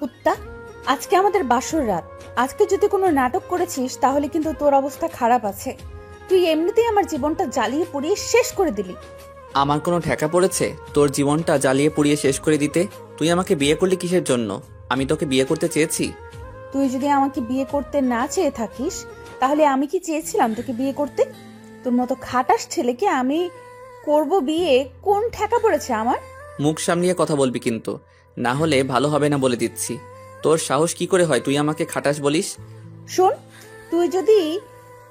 কুত্তা, আজকে আমাদের বাসর রাত। আজকে যদি কোনো নাটক করেছিস তাহলে কিন্তু তোর অবস্থা খারাপ আছে। তুই এমনিতেই আমার জীবনটা জ্বালিয়ে পুড়িয়ে শেষ করে দিলি। আমার কোনো ঠেকা পড়েছে তোর জীবনটা জ্বালিয়ে পুড়িয়ে শেষ করে দিতে? তুই আমাকে বিয়ে করলি কিসের জন্য? আমি তোকে বিয়ে করতে চেয়েছি? তুই যদি আমাকে বিয়ে করতে না চেয়ে থাকিস তাহলে আমি কি চেয়েছিলাম তোকে বিয়ে করতে? তোর মতো খাটাস ছেলেকে আমি করব বিয়ে? কোন ঠেকা পড়েছে আমার? মুখ সামলিয়ে কথা বলবি কিন্তু, না হলে ভালো হবে না বলে দিচ্ছি। তোর সাহস কি করে হয় তুই আমাকে খাটাস বলিস? শোন, তুই যদি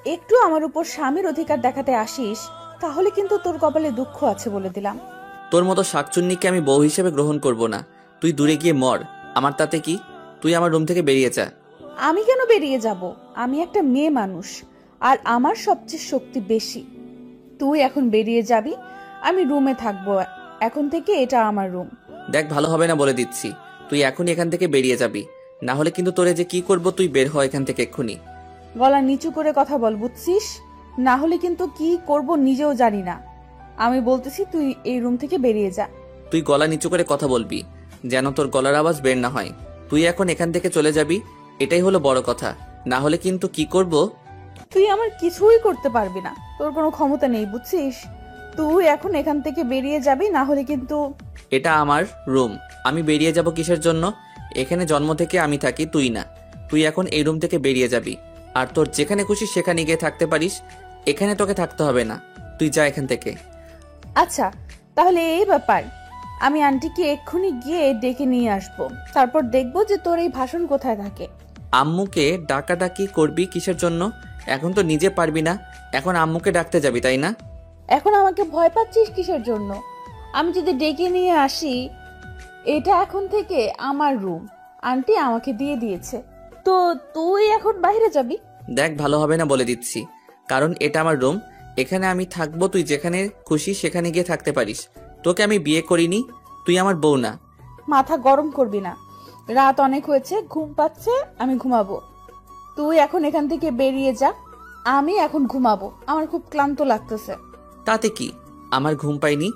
একটু আমার উপর স্বামীর অধিকার দেখাতে আসিস তাহলে কিন্তু তোর কপালে দুঃখ আছে বলে দিলাম। তোর মতো শাকচুন্নিকে আমি বউ হিসেবে গ্রহণ করব না। তুই দূরে গিয়ে মর, আমার তাতে কি? তুই আমার রুম থেকে বেরিয়ে যা। আমি কেন বেরিয়ে যাব? আমি একটা মেয়ে মানুষ, আর আমার সবচেয়ে শক্তি বেশি। তুই এখন বেরিয়ে যাবি, আমি রুমে থাকবো। এখন থেকে এটা আমার রুম। দেখ, ভালো হবে না বলে দিচ্ছি। তুই এখনই এখান থেকে বেরিয়ে যাবি, না হলে কিন্তু তোরে যে কি করব তুই বের হ এখান থেকে এক্ষুনি। গলা নিচু করে কথা বল, বুঝছিস? না হলে কিন্তু কি করব নিজেও জানি না। আমি বলতেছি তুই এই রুম থেকে বেরিয়ে যা। তুই গলা নিচু করে কথা বলবি, যেন তোর গলার আওয়াজ বের না হয়। তুই এখন এখান থেকে চলে যাবি, এটাই হলো বড় কথা। না হলে কিন্তু কি করব। তুই আমার কিছুই করতে পারবি না, তোর কোনো ক্ষমতা নেই, বুঝছিস? তুই এখন এখান থেকে বেরিয়ে যাবি, না হলে কিন্তু। এটা আমার রুম, আমি বেরিয়ে যাব কিসের জন্য? এখানে জন্ম থেকে আমি থাকি, তুই না। তুই এখন এই রুম থেকে বেরিয়ে যাবি, আর তোর যেখানে খুশি সেখানে গিয়ে থাকতে পারিস। এখানে তোকে থাকতে হবে না, তুই যা এখান থেকে। আচ্ছা, তাহলে এই ব্যাপার। আমি আন্টিকে এক্ষুনি গিয়ে ডেকে নিয়ে আসবো, তারপর দেখবো যে তোর এই ভাষণ কোথায় থাকে। আম্মুকে ডাকাডাকি করবি কিসের জন্য? এখন তো নিজে পারবি না, এখন আম্মুকে ডাকতে যাবি, তাই না? এখন আমাকে ভয় পাচ্ছিস কিসের জন্য? আমি যদি ডেকে নিয়ে আসি, এটা এখন থেকে আমার রুম, আন্টি আমাকে দিয়ে দিয়েছে, তো তুই এখন বাইরে যাবি? দেখ, ভালো হবে না বলে দিচ্ছি, কারণ এটা আমার রুম। এখানে আমি থাকবো, তুই যেখানে খুশি সেখানে গিয়ে থাকতে পারিস। তোকে আমি বিয়ে করিনি, তুই আমার বউ না। মাথা গরম করবি না, রাত অনেক হয়েছে, ঘুম পাচ্ছে, আমি ঘুমাবো। তুই এখন এখান থেকে বেরিয়ে যা, আমি এখন ঘুমাবো, আমার খুব ক্লান্ত লাগতেছে। তাতে কি? আমার ঘুম পাইনি,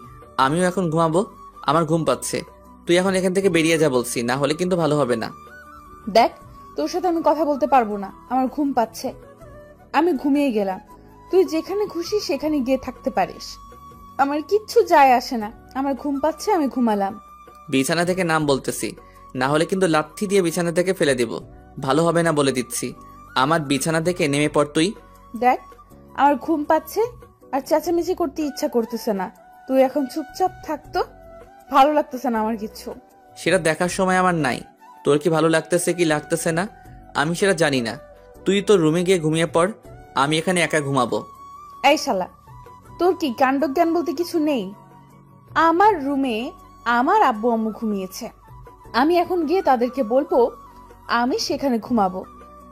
আমিও এখন ঘুমাবো, আমার ঘুম পাচ্ছে। তুই এখন এখান থেকে বেরিয়ে যা বলছি, না হলে কিন্তু ভালো হবে না। দেখ, তোর সাথে আমি কথা বলতে পারবো না, আমার ঘুম পাচ্ছে, আমি ঘুমিয়ে গেলাম। তুই যেখানে খুশি সেখানে গিয়ে থাকতে পারিস, আমার কিচ্ছু যায় আসে না। আমার ঘুম পাচ্ছে, আমি ঘুমালাম। বিছানা থেকে নাম বলতেছি, না হলে কিন্তু লাথি দিয়ে বিছানা থেকে ফেলে দেব। ভালো হবে না বলে দিচ্ছি, আমার বিছানা থেকে নেমে পড় তুই। দেখ, আমার ঘুম পাচ্ছে, আর চেঁচামেচি করতে ইচ্ছা করতেছে না। তুই এখন চুপচাপ থাকতো, ভালো লাগতেছে না আমার কিচ্ছু। সেটা দেখার সময় আমার নাই। তোর কি ভালো লাগতেছে কি লাগতেছে না আমি সেটা জানি না। তুই তোর রুমে গিয়ে ঘুমিয়ে পড়, আমি এখানে একা ঘুমাবো। এই শালা, তোর কি কাণ্ডজ্ঞান বলতে কিছু নেই? আমার রুমে আমার আব্বু আম্মু ঘুমিয়েছে, আমি এখন গিয়ে তাদেরকে বলবো আমি সেখানে ঘুমাবো।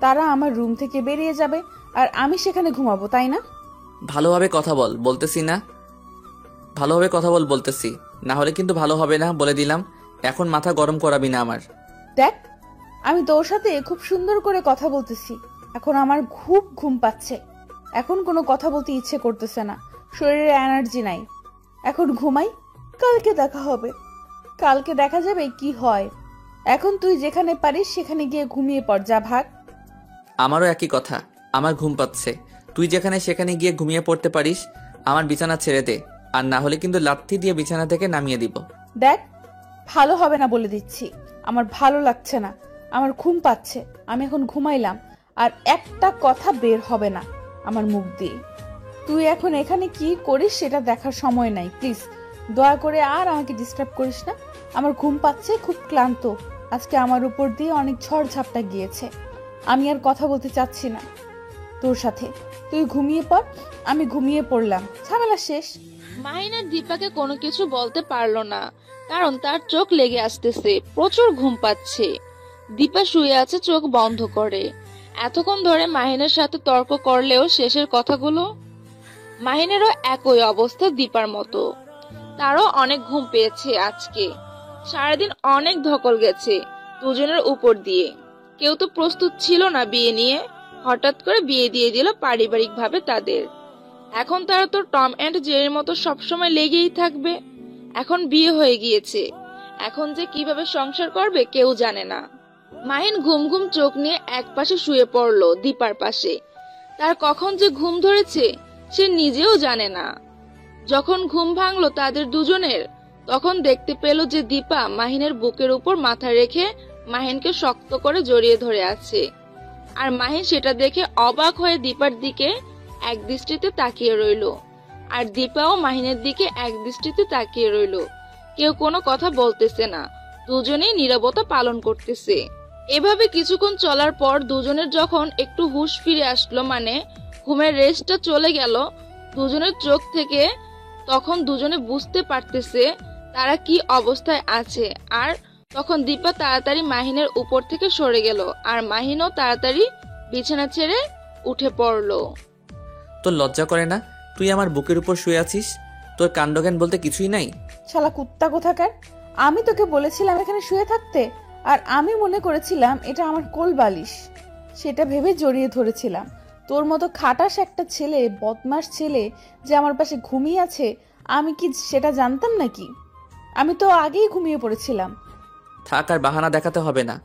তারা আমার রুম থেকে বেরিয়ে যাবে, আর আমি সেখানে ঘুমাবো, তাই না? ভালোভাবে কথা বল বলতেছি না, ভালোভাবে কথা বল বলতেছি, না হলে কিন্তু ভালো হবে না বলে দিলাম। এখন মাথা গরম করাবি না আমার। দেখ, আমি তোর সাথে খুব সুন্দর করে কথা বলতেছি, এখন আমার খুব ঘুম পাচ্ছে, এখন কোনো কথা বলতে ইচ্ছে করতেছে না, শরীরে এনার্জি নাই। এখন ঘুমাই, কালকে দেখা হবে, কালকে দেখা যাবে কি হয়। এখন তুই যেখানে পারিস সেখানে গিয়ে ঘুমিয়ে পড়, যা ভাগ। আমারও একই কথা, আমার ঘুম পাচ্ছে। তুই যেখানে সেখানে গিয়ে ঘুমিয়ে পড়তে পারিস, আমার বিছানা ছেড়ে দে, আর না হলে কিন্তু লাথি দিয়ে বিছানা থেকে নামিয়ে দিব। দেখ, ভালো হবে না বলে দিচ্ছি, আমার ভালো লাগছে না, আমার ঘুম পাচ্ছে, আমি এখন ঘুমাইলাম, আর একটা কথা বের হবে না আমার মুখ দিয়ে। তুই এখন এখানে কি করিস সেটা দেখার সময় নাই, প্লিজ দয়া করে আর আমাকে ডিস্টার্ব করিস না। আমার ঘুম পাচ্ছে, খুব ক্লান্ত, আজকে আমার উপর দিয়ে অনেক ঝড় ঝাপটা গিয়েছে, আমি আর কথা বলতে চাচ্ছি না তোর সাথে। তুই ঘুমিয়ে পড়, আমি ঘুমিয়ে পড়লাম, ঝামেলা শেষ। মাহিনা দীপাকে কোনো কিছু বলতে পারলো না, কারণ তার চোখ লেগে আসতেছে, প্রচুর ঘুম পাচ্ছে। দীপা শুয়ে আছে চোখ বন্ধ করে। এতক্ষণ ধরে মাহিনের সাথে তর্ক করলেও শেষের কথাগুলো। মাহিনেরও একই অবস্থা দীপার মতো, তারও অনেক ঘুম পেয়েছে আজকে। সারাদিন অনেক ধকল গেছে দুজনের উপর দিয়ে। কেউ তো প্রস্তুত ছিল না বিয়ে নিয়ে, হঠাৎ করে বিয়ে দিয়ে দিল পারিবারিক ভাবে তাদের। এখন তারা তো টম অ্যান্ড জেরির মতো সবসময় লেগেই থাকবে। এখন বিয়ে হয়ে গিয়েছে, এখন যে কিভাবে সংসার করবে কেউ জানে না। মাহিন ঘুম ঘুম চোখ নিয়ে একপাশে শুয়ে পড়লো দীপার পাশে। তার কখন যে ঘুম ধরেছে সে নিজেও জানে না। যখন ঘুম ভাঙলো তাদের দুজনের, তখন দেখতে পেল যে দীপা মাহিনের বুকের উপর মাথা রেখে মাহিনকে শক্ত করে জড়িয়ে ধরে আছে। আর মাহিন সেটা দেখে অবাক হয়ে দীপার দিকে এক দৃষ্টিতে তাকিয়ে রইল, আর দীপাও মাহিনের দিকে এক দৃষ্টিতে তাকিয়ে রইল। কেউ কোনো কথা বলতেছে না, দুজনেই নীরবতা পালন করতেছে। এভাবে কিছুক্ষণ চলার পর দুজনের যখন একটু হুঁশ ফিরে আসলো, মানে ঘুমের রেস্টটা চলে গেল দুজনের চোখ থেকে, তখন দুজনে বুঝতে পারতেছে তারা কি অবস্থায় আছে। আর তখন দীপা তাড়াতাড়ি মাহিনের উপর থেকে সরে গেল, আর মাহিনও তাড়াতাড়ি বিছানা ছেড়ে উঠে পড়লো। তোর লজ্জা করে না? তুই আমার বুকের উপর শুয়ে আছিস, তোর কাণ্ডজ্ঞান বলতে কিছুই নাই? শালা কুত্তা কোথাকার! আমি তোকে বলেছিলাম এখানে শুয়ে থাকতে, আর আমি মনে করেছিলাম এটা আমার কোল বালিশ, সেটা ভেবে জড়িয়ে ধরেছিলাম। তোর মতো খাটাস একটা ছেলে, বদমাস ছেলে যে আমার পাশে ঘুমিয়ে আছে, আমি কি সেটা জানতাম নাকি? আমি তো আগেই ঘুমিয়ে পড়েছিলাম। থাক, আর বাহানা দেখাতে হবে না।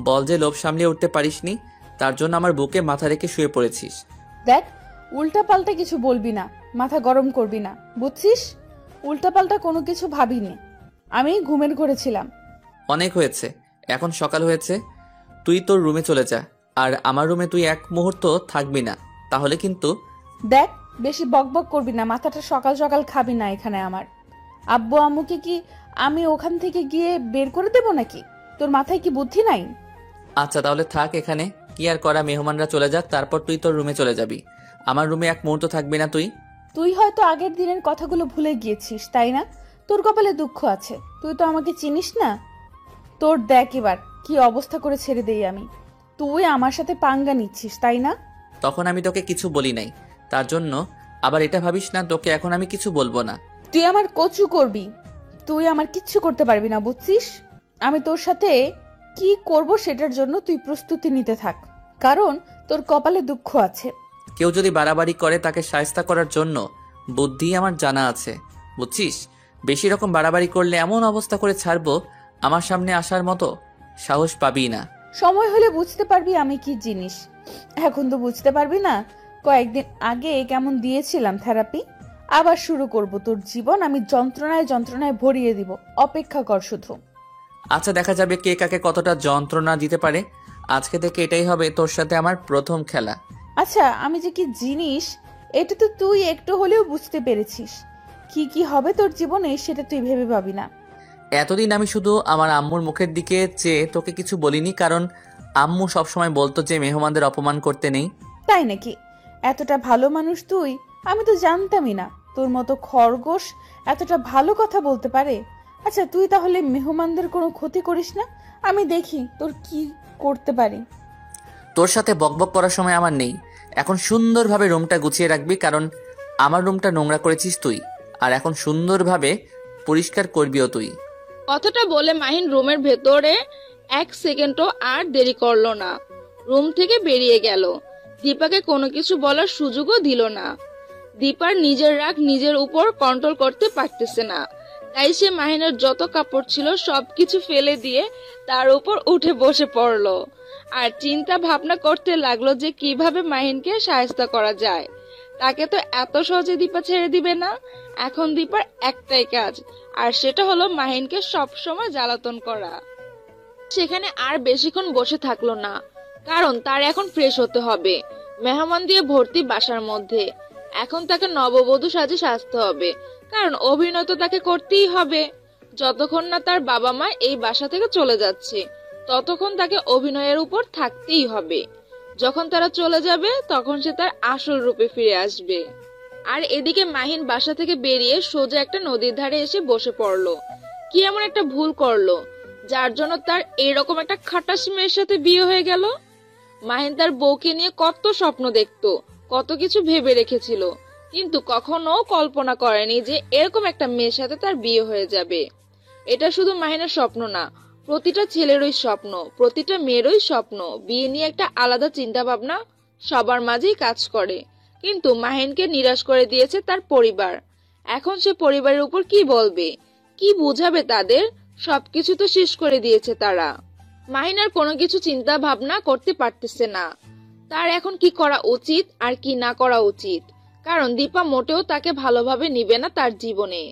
বল যে লোভ সামলিয়ে উঠতে পারিসনি, তার জন্য আমার বুকে মাথা রেখে শুয়ে পড়েছিস। দেখ, উল্টাপাল্টা কিছু বলবি না, মাথা গরম করবি না, বুঝছিস? উল্টাপাল্টা কোনো কিছু ভাবিনি, আমি ঘুমের ঘরে ছিলাম। অনেক হয়েছে, এখন সকাল হয়েছে, তুই তোর রুমে চলে যা। আর আমার রুমে তুই এক মুহূর্ত থাকবি না, তাহলে কিন্তু। দেখ, বেশি বকবক করবি না, মাথাটা সকাল সকাল খাবি না এখানে আমার। আব্বু আম্মুকে কি আমি ওখান থেকে গিয়ে বের করে দেব নাকি? তোর মাথায় কি বুদ্ধি নাই? আচ্ছা তাহলে থাক এখানে, কি আর করা, মেহমানরা চলে যাক, তারপর তুই তোর রুমে চলে যাবি। আমার রুমে এক মুহূর্ত থাকবি না তুই। তুই হয়তো আগের দিনের কথাগুলো ভুলে গিয়েছিস, তাই না? তোর কপালে দুঃখ আছে, তুই তো আমাকে চিনিস না। তোর দেখ এবার কি অবস্থা করে ছেড়ে দেই আমি। তুই আমার সাথে পাঙ্গা নিচ্ছিস, তাই না? তখন আমি তোকে কিছু বলি নাই, তার জন্য আবার এটা ভাবিস না তোকে এখন আমি কিছু বলবো না। তুই আমার কচু করবি, তুই আমার কিচ্ছু করতে পারবি না, বুঝছিস? আমি তোর সাথে কি করব সেটার জন্য তুই প্রস্তুতি নিতে থাক, কারণ তোর কপালে দুঃখ আছে। কেউ যদি বাড়াবাড়ি করে তাকে শায়েস্তা করার জন্য বুদ্ধি আমার জানা আছে, বুঝছিস? বেশি রকম বাড়াবাড়ি করলে এমন অবস্থা করে ছাড়বো, আমার সামনে আসার মতো সাহস পাবি না। সময় হলে বুঝতে পারবি আমি কি জিনিস, এখন তো বুঝতে পারবি না। কয়েকদিন আগে কেমন দিয়েছিলাম থেরাপি, আবার শুরু করব তোর জীবন আমি যন্ত্রণায় যন্ত্রণায় ভরিয়ে দিব, অপেক্ষা কর শুধু। আচ্ছা দেখা যাবে কে কাকে কতটা যন্ত্রণা দিতে পারে। আজকে থেকে এটাই হবে তোর সাথে আমার প্রথম খেলা। আচ্ছা, আমি যে কি জিনিস এটা তো তুই একটু হলেও বুঝতে পেরেছিস। কি কি হবে তোর জীবনে সেটা তুই ভেবে পাবি না। এতদিন আমি শুধু আমার আম্মুর মুখের দিকে চেয়ে তোকে কিছু বলিনি, কারণ আম্মু সবসময় বলতো যে মেহমানদের অপমান করতে নেই। তাই নাকি? এতটা ভালো মানুষ তুই, আমি তো জানতামই না তোর মতো খরগোশ এতটা ভালো কথা বলতে পারে। আচ্ছা, তুই তাহলে মেহমানদের কোনো ক্ষতি করিস না, আমি দেখি তোর কি করতে পারি। তোর সাথে বকবক করার সময় আমার নেই, এখন সুন্দরভাবে রুমটা গুছিয়ে রাখবি, কারণ আমার রুমটা নোংরা করেছিস তুই, আর এখন সুন্দরভাবে পরিষ্কার করবিও তুই। কথাটা বলে মাহিন রুমের ভেতরে এক সেকেন্ডও আর দেরি করলো না, রুম থেকে বেরিয়ে গেল। দীপাকে কোনো কিছু বলার সুযোগও দিল না। দীপার নিজের রাগ নিজের উপর কন্ট্রোল করতে পারতেছে না, তাই সে মাহিনের যত কাপড় ছিল সবকিছু ফেলে দিয়ে তার উপর উঠে বসে পড়লো, আর চিন্তা ভাবনা করতে লাগলো যে কিভাবে মাহিনকে সাহায্য করা যায়। তাকে তো এত সহজে দীপা ছেড়ে দিবে না। এখন দীপার একটাই কাজ, আর সেটা হলো মাহিনকে সবসময় জ্বালাতন করা। সেখানে আর বেশিক্ষণ বসে থাকলো না, কারণ তার এখন ফ্রেশ হতে হবে। মেহমান দিয়ে ভর্তি বাসার মধ্যে এখন তাকে নববধূ সাজে সাজতে হবে, কারণ অভিনয় তো তাকে করতেই হবে। যতক্ষণ না তার বাবা মা এই বাসা থেকে চলে যাচ্ছে ততক্ষণ তাকে অভিনয়ের উপর থাকতেই হবে। যখন তারা চলে যাবে তখন সে তার আসল রূপে ফিরে আসবে। আর এদিকে মাহিন বাসা থেকে বেরিয়ে সোজা একটা নদীর ধারে এসে বসে পড়লো। কি এমন একটা ভুল করলো যার জন্য তার এরকম একটা খাটাস মেয়ের সাথে বিয়ে হয়ে গেল? মাহিন তার বউকে নিয়ে কত স্বপ্ন দেখতো, কত কিছু ভেবে রেখেছিল, কিন্তু কখনো কল্পনা করেনি যে এরকম একটা মেয়ের সাথে তার বিয়ে হয়ে যাবে। এটা শুধু মাহিনের স্বপ্ন না, প্রতিটা ছেলেরই স্বপ্ন, প্রতিটা মেয়েরই স্বপ্ন। বিয়ে নিয়ে একটা আলাদা চিন্তা ভাবনা সবার মাঝেই কাজ করে, কিন্তু মাহিনকে নিরাশ করে দিয়েছে তার পরিবার। এখন সে পরিবারের উপর কি বলবে, কি বুঝাবে তাদের? সবকিছু তো শেষ করে দিয়েছে তারা। মাহিন আর কোনো কিছু চিন্তা ভাবনা করতে পারতেছে না তার এখন কি করা উচিত আর কি না করা উচিত। কারণ দীপা মোটেও তাকে ভালোভাবে নিবে না তার জীবনে।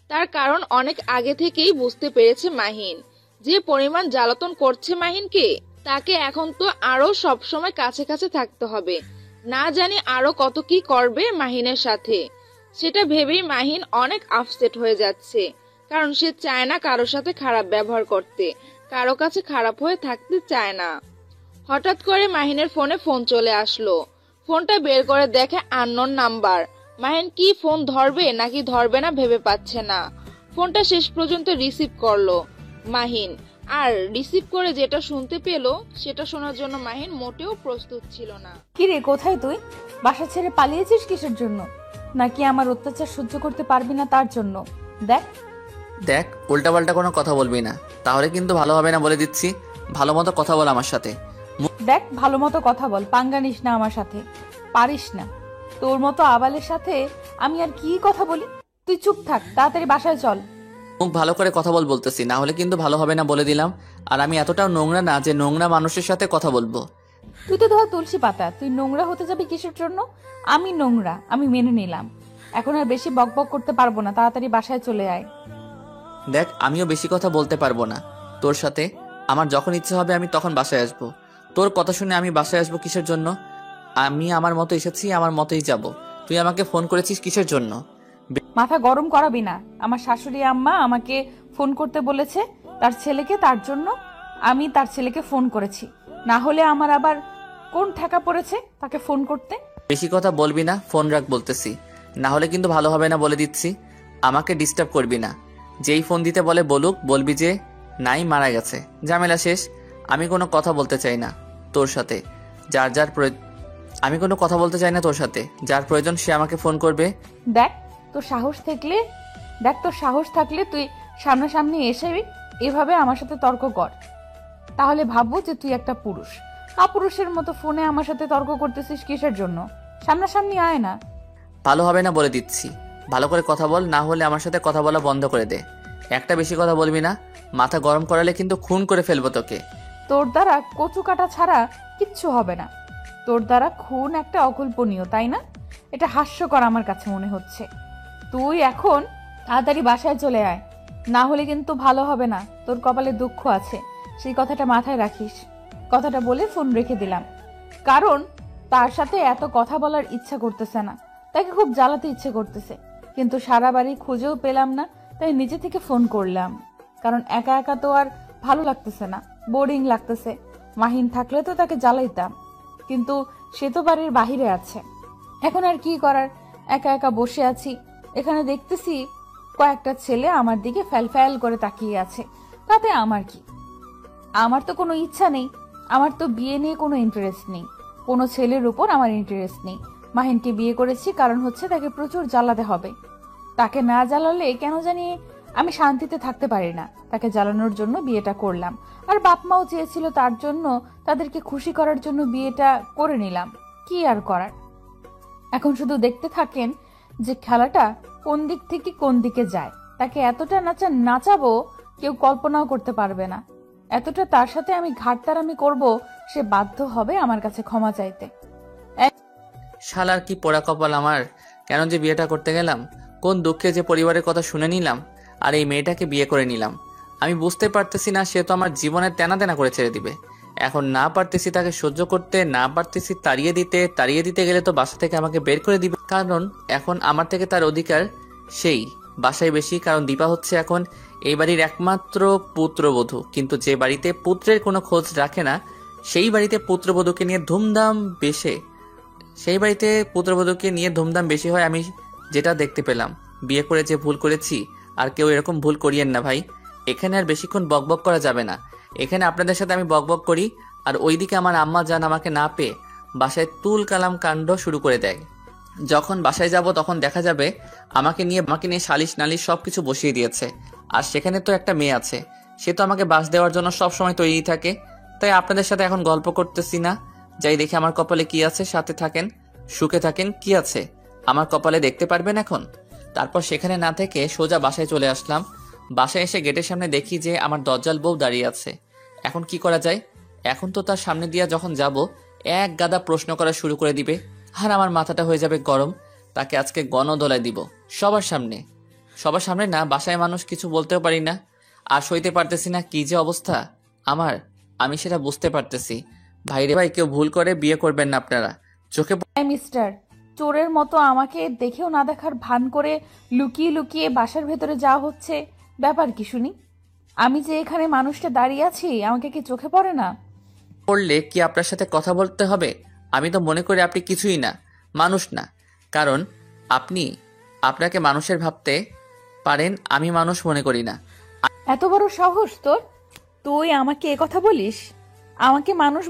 তার কারণ অনেক আগে থেকেই বুঝতে পেরেছে মাহিন যে পরিমাণ জ্বালাতন করছে মাহিনকে, তাকে এখন তো আরো সবসময় কাছে কাছে থাকতে হবে। না জানি আরো কত কি করবে মাহিনের সাথে, সেটা ভেবেই মাহিন অনেক আপসেট হয়ে যাচ্ছে। কারণ সে চায় না কারো সাথে খারাপ ব্যবহার করতে, কারো কাছে খারাপ হয়ে থাকতে চায় না। হঠাৎ করে মাহিনের ফোনে ফোন চলে আসলো। ফোনটা বের করে দেখে আননোন নাম্বার। মাহিন কি ফোন ধরবে নাকি ধরবে না ভেবে পাচ্ছে না। ফোনটা শেষ পর্যন্ত রিসিভ করলো মাহিন। আর রিসিভ করে যেটা শুনতে পেল সেটা শোনার জন্য মাহিন মোটেও প্রস্তুত ছিল না। কিরে, কোথায় তুই? বাসা ছেড়ে পালিয়েছিস কিসের জন্য? নাকি আমার অত্যাচার সহ্য করতে পারবি না তার জন্য? দেখ দেখ, উল্টাপাল্টা কোনো কথা বলবি না, তাহলে কিন্তু ভালো হবে না বলে দিচ্ছি। ভালো মতো কথা বল আমার সাথে। দেখ ভালো মতো কথা বল, পাঙ্গা নিস না আমার সাথে, পারিস না। তোর মতো আবালের সাথে আমি আর কি কথা বলি? তুই চুপ থাক, তাড়াতাড়ি বাসায় চল। মুখ ভালো করে কথা বল বলতেছি, না হলে কিন্তু ভালো হবে না বলে দিলাম। আর আমি এতটাও নোংরা না যে নোংরা মানুষের সাথে কথা বলবো। তুই তো ধর তুলসী পাতা, তুই নোংরা হতে যাবি কিসের জন্য? আমি নোংরা, আমি মেনে নিলাম। এখন আর বেশি বকবক করতে পারবো না, তাড়াতাড়ি বাসায় চলে আয়। দেখ, আমিও বেশি কথা বলতে পারবো না তোর সাথে। আমার যখন ইচ্ছে হবে আমি তখন বাসায় আসবো। তোর কথা শুনে আমি বাসায় আসবো কিসের জন্য? আমি আমার মতো এসেছি, আমার মতোই যাব। তুই আমাকে ফোন করেছিস কিসের জন্য? মাথা গরম করাবি না। আমার শাশুড়ি আম্মা আমাকে ফোন করতে বলেছে তার ছেলেকে, তার জন্য আমি তার ছেলেকে ফোন করেছি। না হলে আমার আবার কোন ঠেকা পড়েছে তাকে ফোন করতে? বেশি কথা বলবি না, ফোন রাখ বলতেছি, না হলে কিন্তু ভালো হবে না বলে দিচ্ছি। আমাকে ডিস্টার্ব করবি না। যেই ফোন দিতে বলে বলুক, বলবি যে নাই, মারা গেছে, ঝামেলা শেষ। আমি কোনো কথা বলতে চাই না তোর সাথে। আমি কোনো কথা বলতে চাই না তোর সাথে। যার প্রয়োজন সে আমাকে ফোন করবে। দেখ তোর সাহস থাকলে তুই সামনাসামনি এসে এভাবে আমার সাথে তর্ক কর, তাহলে ভাববো যে তুই একটা পুরুষ। কাপুরুষের মতো ফোনে আমার সাথে তর্ক করতেছিস কিসের জন্য? সামনাসামনি আয় না। ভালো হবে না বলে দিচ্ছি। ভালো করে কথা বল, না হলে আমার সাথে কথা বলা বন্ধ করে দে। একটা বেশি কথা বলবি না। মাথা গরম করালে কিন্তু খুন করে ফেলবো তোকে। তোর দ্বারা কচু কাটা ছাড়া কিচ্ছু হবে না। তোর দ্বারা খুন একটা অকল্পনীয়, তাই না? এটা হাস্যকর আমার কাছে মনে হচ্ছে। তুই এখন তাড়াতাড়ি বাসায় চলে আয়, না হলে কিন্তু ভালো হবে না। তোর কপালে দুঃখ আছে, সেই কথাটা মাথায় রাখিস। কথাটা বলে ফোন রেখে দিলাম। কারণ তার সাথে এত কথা বলার ইচ্ছা করতেছে না, তাকে খুব জ্বালাতে ইচ্ছে করতেছে। কিন্তু সারা বাড়ি খুঁজেও পেলাম না, তাই নিজে থেকে ফোন করলাম। কারণ একা একা তো আর ভালো লাগতেছে না, বোরিং লাগতেছে। মাহিন থাকলে তো তাকে জ্বালাইতাম, কিন্তু সে তো বাড়ির বাহিরে আছে। এখন আর কি করার, একা একা বসে আছি। এখানে দেখতেছি কয়েকটা ছেলে আমার দিকে ফ্যাল করে তাকিয়ে আছে। তাতে আমার কি? আমার তো কোনো ইচ্ছা নেই, আমার তো বিয়ে নিয়ে কোনো ইন্টারেস্ট নেই, কোনো ছেলের উপর আমার ইন্টারেস্ট নেই। মাহিনকে বিয়ে করেছি কারণ হচ্ছে তাকে প্রচুর জ্বালাতে হবে। তাকে না জ্বালালে কেন জানি আমি শান্তিতে থাকতে পারি না। তাকে জ্বালানোর জন্য বিয়েটা করলাম। আর বাপ মাও চেয়েছিল, তার জন্য তাদেরকে খুশি করার জন্য বিয়েটা করে নিলাম। কি আর করার? এখন শুধু দেখতে থাকেন যে খেলাটা কোন দিক থেকে কোন দিকে যায়। তাকে এতটা নাচাবো কেউ কল্পনাও করতে পারবে না। এতটা তার সাথে আমি ঘাটতারামি করব, সে বাধ্য হবে আমার কাছে ক্ষমা চাইতে। শালার কি পোড়া কপাল আমার! কেন যে বিয়েটা করতে গেলাম? কোন দুঃখে যে পরিবারের কথা শুনে নিলাম আর এই মেয়েটাকে বিয়ে করে নিলাম। আমি বুঝতে পারতেছি না, সে তো আমার জীবনের তেনা তেনা করে ছেড়ে দিবে। এখন না পারতেছি তাকে সহ্য করতে, না পারতেছি তাড়িয়ে দিতে গেলে তো বাসা থেকে আমাকে বের করে দিবে। কারণ এখন আমার থেকে তার অধিকার সেই বাসায় বেশি। কারণ দীপা হচ্ছে এখন এই বাড়ির একমাত্র পুত্রবধূ। কিন্তু যে বাড়িতে পুত্রের কোনো খোঁজ রাখে না, সেই বাড়িতে পুত্রবধূকে নিয়ে ধুমধাম বেশি হয়। আমি যেটা দেখতে পেলাম, বিয়ে করে যে ভুল করেছি, আর কেউ এরকম ভুল করিয়েন না ভাই। এখানে আর বেশিক্ষণ বকবক করা যাবে না। এখানে আপনাদের সাথে আমি বকবক করি, আর ওইদিকে আমার আম্মা জান আমাকে না পেয়ে বাসায় তুল কালাম কাণ্ড শুরু করে দেয়। যখন বাসায় যাব তখন দেখা যাবে আমাকে নিয়ে সালিশ নালিশ সবকিছু বসিয়ে দিয়েছে। আর সেখানে তো একটা মেয়ে আছে, সে তো আমাকে বাস দেওয়ার জন্য সব সময় তৈরি থাকে। তাই আপনাদের সাথে এখন গল্প করতেছি না, যাই দেখে আমার কপালে কি আছে। সাথে থাকেন, সুখে থাকেন। কি আছে আমার কপালে দেখতে পারবেন এখন। তারপর সেখানে না থেকে সোজা বাসায় চলে আসলাম। বাসায় এসে গেটের সামনে দেখি যে আমার দজ্জাল বউ দাঁড়িয়ে আছে। এখন কি করা যায়? এখন তো তার সামনে দিয়া যখন যাব, এক গাদা প্রশ্ন করা শুরু করে দিবে, আর আমার মাথাটা হয়ে যাবে গরম। তাকে আজকে গণদোলায় দিব সবার সামনে। সবার সামনে না, বাসায় মানুষ কিছু বলতেও পারি না, আর সইতে পারতেছি না। কি যে অবস্থা আমার, আমি সেটা বুঝতে পারতেছি। ভাইরে ভাই, কেউ ভুল করে বিয়ে করবেন না আপনারা। চোখে এই মিস্টার, চোরের মতো আমাকে দেখেও না দেখার ভান করে লুকিয়ে লুকিয়ে বাসার ভেতরে যাওয়া হচ্ছে, ব্যাপার কি শুনি? আমি যে এখানে মানুষটা দাঁড়িয়ে আছি, আমাকে কি চোখে পড়ে না? পড়লে কি আপনার সাথে কথা বলতে হবে? আমি তো মনে করি আপনি কিছুই না, মানুষ না। কারণ আপনি আপনাকে মানুষের ভাবতে পারেন, আমি মানুষ মনে করি না। এত বড় সাহস তোর! তুই আমাকে এ কথা বলিস? আমাকে মানুষ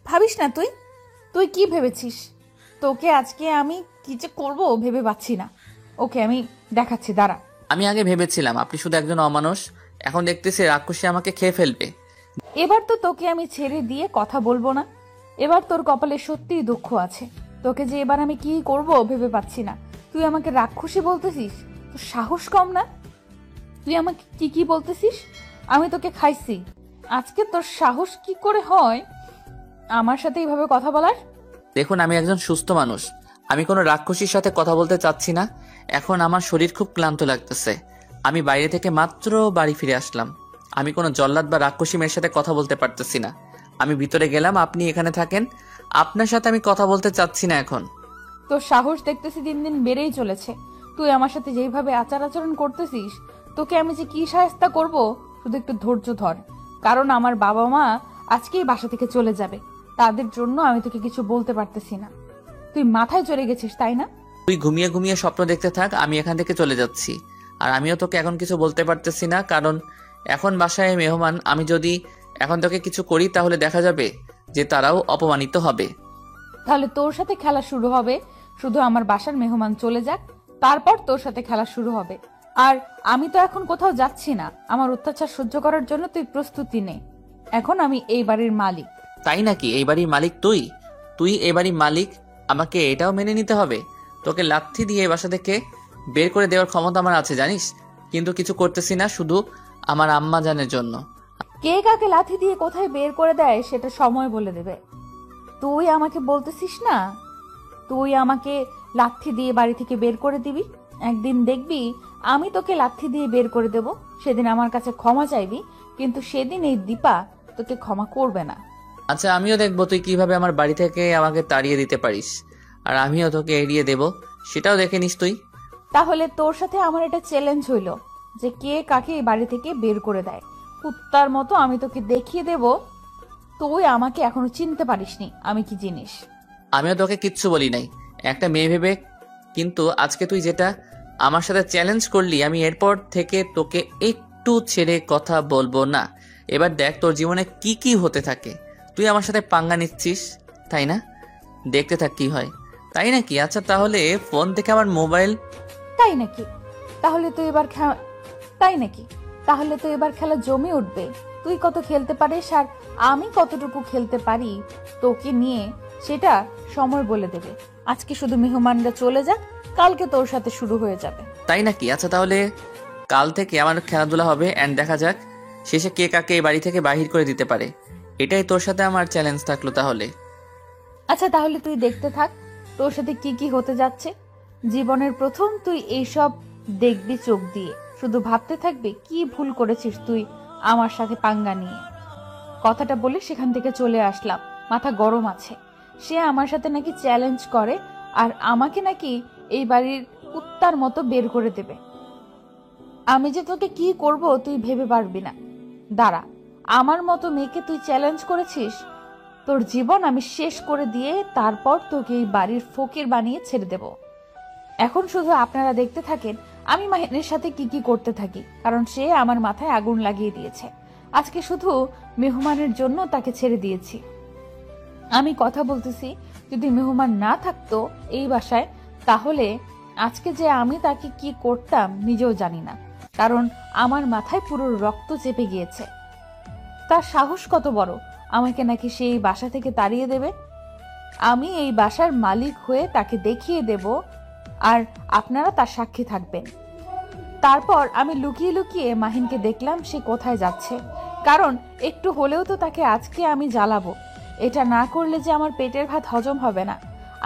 ভাবিস না তুই? তুই কি ভেবেছিস? তোকে আজকে আমি কি যে করবো ভেবে পাচ্ছি না। ওকে, আমি দেখাচ্ছি, দাঁড়া। আমি আগে ভেবেছিলাম আপনি শুধু একজন অমানুষ, এখন দেখতেছি রাক্ষসী আমাকে খেয়ে ফেলবে। এবার তো তোকে আমি ছেড়ে দিয়ে কথা বলবো না। এবার তোর কপালে সত্যিই দুঃখ আছে। তোকে যে এবার আমি কি করব ভেবে পাচ্ছি না। তুই আমাকে রাক্ষসী বলতেছিস? তোর সাহস কম না? তুই আমাকে কি কি বলতেছিস? আমি তোকে খাইছি। আজকে তোর সাহস কি করে হয় আমার সাথে এইভাবে কথা বলার? দেখুন, আমি একজন সুস্থ মানুষ, আমি কোনো রাক্ষসীর সাথে কথা বলতে চাচ্ছি না। এখন আমার শরীর খুব ক্লান্ত লাগতেছে। আমি বাইরে থেকে মাত্র বাড়ি ফিরে আসলাম। আমি কোনো জল্লাদ বা রাক্ষসী মেয়ের সাথে কথা বলতে পারতেছি না। আমি ভিতরে গেলাম, আপনি এখানে থাকেন। আপনার সাথে আমি কথা বলতে চাচ্ছি না এখন। তোর সাহস দেখতেছি দিন দিন বেড়েই চলেছে। তুই আমার সাথে যেইভাবে আচার আচরণ করতেছিস, তোকে আমি যে কি শায়েস্তা করব, শুধু একটু ধৈর্য ধর। কারণ আমার বাবা মা আজকেই বাসা থেকে চলে যাবে, তাদের জন্য আমি তোকে কিছু বলতে পারতেছি না। তুই মাথায় চড়ে গেছিস, তাই না? তুই ঘুমিয়ে ঘুমিয়ে স্বপ্ন দেখতে থাক, আমি এখান থেকে চলে যাচ্ছি। আর আমিও তোকে এখন কিছু বলতে পারতেছি না, কারণ এখন বাসায় মেহমান। আমি যদি এখন তোকে কিছু করি তাহলে দেখা যাবে যে তারাও অপমানিত হবে। তাহলে তোর সাথে খেলা শুরু হবে। শুধু আমার বাসার মেহমান চলে যাক, তারপর তোর সাথে খেলা শুরু হবে। আর আমি তো এখন কোথাও যাচ্ছি না। আমার অত্যাচার সহ্য করার জন্য তুই প্রস্তুতি নে। এখন আমি এই বাড়ির মালিক। তাই নাকি? এই বাড়ির মালিক তুই? তুই এই বাড়ির মালিক, আমাকে এটাও মেনে নিতে হবে? তোকে লাথি দিয়ে এই বাসা থেকে বের করে দেওয়ার ক্ষমতা আমার আছে জানিস, কিন্তু কিছু করতেছি না, শুধু আমার আম্মা জানের জন্য। কে কাকে লাথি দিয়ে কোথায় বের করে দেয় সেটা সময় বলে দেবে। তুই আমাকে বলতেছিস না তুই আমাকে লাথি দিয়ে বাড়ি থেকে বের করে দিবি? একদিন দেখবি আমি তোকে লাথি দিয়ে বের করে দেব। সেদিন আমার কাছে ক্ষমা চাইবি, কিন্তু সেদিন এই দীপা তোকে ক্ষমা করবে না। আচ্ছা, আমিও দেখবো তুই কিভাবে আমার বাড়ি থেকে আমাকে তাড়িয়ে দিতে পারিস, আর আমিও তোকে এড়িয়ে দেব, সেটাও দেখে নিস তুই। তাহলে তোর সাথে আমার এটা চ্যালেঞ্জ হইল যে কে কাকে এই বাড়ি থেকে বের করে দেয়। কুত্তার মতো আমি তোকে দেখিয়ে দেব তুই আমাকে এখনো চিনতে পারিসনি আমি কি জিনিস। আমিও তোকে কিচ্ছু বলি নাই, একটা মেয়ে ভেবে। কিন্তু আজকে তুই যেটা আমার সাথে চ্যালেঞ্জ করলি, আমি এরপর থেকে তোকে একটু ছেড়ে কথা বলবো না। এবার দেখ তোর জীবনে কি কি হতে থাকে। তুই আমার সাথে পাঙ্গা নিচ্ছিস, তাই না? দেখতে থাক কি হয়, তাই নাকি? আচ্ছা, তাহলে ফোন থেকে আমার মোবাইল। তাই নাকি? তাহলে তো এবার তাই নাকি? তাহলে তো এবার খেলা জমে উঠবে। তুই কত খেলতে পারিস আর আমি কতটুকু খেলতে পারি তোকে নিয়ে, সেটা সময় বলে দেবে। আজকে শুধু মেহমানরা চলে যাক, কালকে তোর সাথে শুরু হয়ে যাবে। তাই নাকি? আচ্ছা, তাহলে কাল থেকে আমার খেলাধুলা হবে, এন্ড দেখা যাক শেষে কে কাকে এই বাড়ি থেকে বাহির করে দিতে পারে। এটাই তোর সাথে আমার চ্যালেঞ্জ থাকলো তাহলে। আচ্ছা, তাহলে তুই দেখতে থাক তোর সাথে কি কি হতে যাচ্ছে। জীবনের প্রথম তুই এইসব দেখবি চোখ দিয়ে, শুধু ভাবতে থাকবি কি ভুল করেছিস তুই আমার সাথে পাঙ্গা নিয়ে। কথাটা বলে সেখান থেকে চলে আসলাম। মাথা গরম আছে। সে আমার সাথে নাকি চ্যালেঞ্জ করে, আর আমাকে নাকি এই বাড়ির কুত্তার মতো বের করে দেবে। আমি যে তোকে কি করব তুই ভেবে পারবি না। দাঁড়া, আমার মতো মেয়েকে তুই চ্যালেঞ্জ করেছিস, তোর জীবন আমি শেষ করে দিয়ে তারপর তোকে এই বাড়ির ফকির বানিয়ে ছেড়ে দেব। এখন শুধু আপনারা দেখতে থাকেন আমি মাহিনের সাথে কি কি করতে থাকি, কারণ সে আমার মাথায় আগুন লাগিয়ে দিয়েছে। আজকে শুধু মেহমানের জন্য তাকে ছেড়ে দিয়েছি। আমি কথা বলতেছি, যদি মেহমান না থাকতো এই বাসায়, তাহলে আজকে যে আমি তাকে কি করতাম নিজেও জানি না, কারণ আমার মাথায় পুরো রক্ত চেপে গিয়েছে। তার সাহস কত বড়, আমাকে নাকি সেই বাসা থেকে তাড়িয়ে দেবে। আমি এই বাসার মালিক হয়ে তাকে দেখিয়ে দেব, আর আপনারা তার সাক্ষী থাকবেন। তারপর আমি লুকিয়ে লুকিয়ে মাহিনকে দেখলাম সে কোথায় যাচ্ছে। কারণ একটু হলেও তো তাকে আজকে আমি জ্বালাবো। এটা না করলে যে আমার পেটের ভাত হজম হবে না।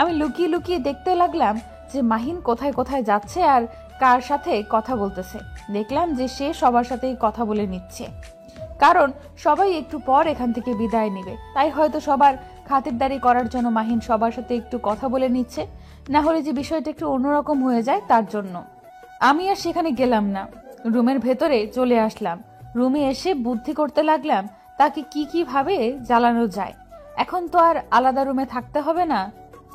আমি লুকিয়ে লুকিয়ে দেখতে লাগলাম যে মাহিন কোথায় কোথায় যাচ্ছে আর কার সাথে কথা বলতেছে। দেখলাম যে সে সবার সাথেই কথা বলে নিচ্ছে, কারণ সবাই একটু পর এখান থেকে বিদায় নেবে। তাই হয়তো সবার খাতিরদারি করার জন্য মাহিন সবার সাথে একটু কথা বলে নিচ্ছে, না হলে যে বিষয়টা একটু অন্যরকম হয়ে যায় তার জন্য। আমি আর সেখানে গেলাম না, রুমের ভেতরে চলে আসলাম। রুমে এসে বুদ্ধি করতে লাগলাম তাকে কি কিভাবে জ্বালানো যায়। এখন তো আর আলাদা রুমে থাকতে হবে না,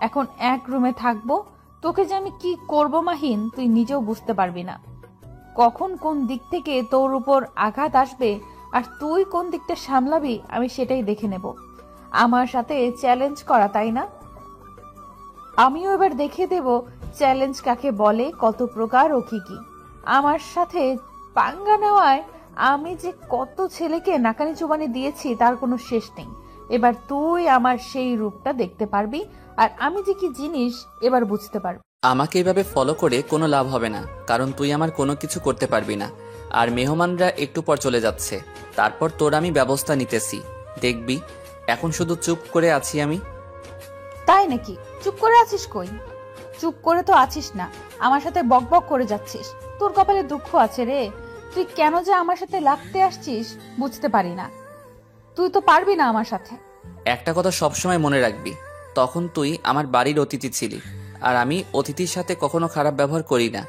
এখন এক রুমে থাকবো। তোকে যে আমি কি করব মাহিন, তুই নিজেও বুঝতে পারবি না। কখন কোন দিক থেকে তোর উপর আঘাত আসবে আর তুই কোন দিকটা সামলাবি আমি সেটাই দেখে নেব। আমার সাথে চ্যালেঞ্জ করা, তাই না? আমিও এবার দেখে দেব চ্যালেঞ্জ কাকে বলে, কত প্রকার ও কি কি। আমার সাথে পাঙ্গা নেওয়ায় আমি যে কত ছেলেকে নাকানি চুবানি দিয়েছি তার কোনো শেষ নেই। এবার তুই আমার সেই রূপটা দেখতে পারবি আর আমি যে কি জিনিস এবার বুঝতে পারবি। আমাকে এভাবে ফলো করে কোনো লাভ হবে না, কারণ তুই আমার কোনো কিছু করতে পারবি না। আর মেহমানরা একটু পর চলে যাচ্ছে, তারপর তোর আমি ব্যবস্থা নিতেছি, দেখবি। এখন শুধু চুপ করে আছি আমি। তাই নাকি? চুপ করে আছিস কই? চুপ করে তো আছিস না, আমার সাথে বকবক করে যাচ্ছিস। তোর কপালে দুঃখ আছে রে। তুই কেন যে আমার সাথে লাগতে আসছিস বুঝতে পারি না। তুই তো পারবি না আমার সাথে। একটা কথা সবসময় মনে রাখবি, তখন তুই আমার বাড়ির অতিথি ছিলি, আর আমি অতিথির সাথে কখনো খারাপ ব্যবহার করি না।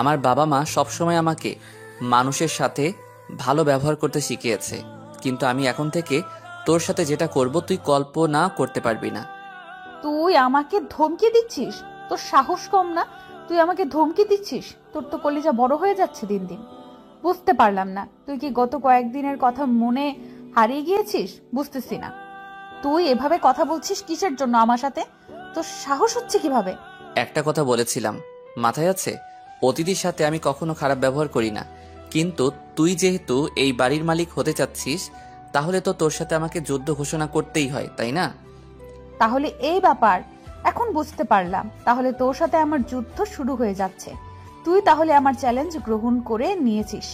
আমার বাবা মা সবসময় আমাকে মানুষের সাথে ভালো ব্যবহার করতে শিখিয়েছে, কিন্তু আমি এখন থেকে তোর সাথে যেটা করব তুই কল্পনা করতে পারবি না। তুই আমাকে ধমকি দিচ্ছিস? তোর সাহস কম না? তুই আমাকে ধমকি দিচ্ছিস? তোর তো কলিজা বড় হয়ে যাচ্ছে দিন দিন। বুঝতে পারলাম না, তুই কি গত কয়েকদিনের কথা মনে হারিয়ে গিয়েছিস? বুঝতেছি না তুই এভাবে কথা বলছিস কিসের জন্য আমার সাথে? তোর সাহস হচ্ছে কিভাবে? একটা কথা বলেছিলাম, মাথায় আছে? অতিথির সাথে আমি কখনো খারাপ ব্যবহার করি না, কিন্তু তুই যেহেতু এই বাড়ির মালিক হতে চাচ্ছিস, তাহলে তো তোর সাথে আমাকে যুদ্ধ ঘোষণা করতেই হয়, তাই না? তাহলে এই ব্যাপার, এখন বুঝতে পারলাম। তাহলে তোর সাথে আমার যুদ্ধ শুরু হয়ে যাচ্ছে। তুই তাহলে আমার চ্যালেঞ্জ গ্রহণ করে নিয়েছিস।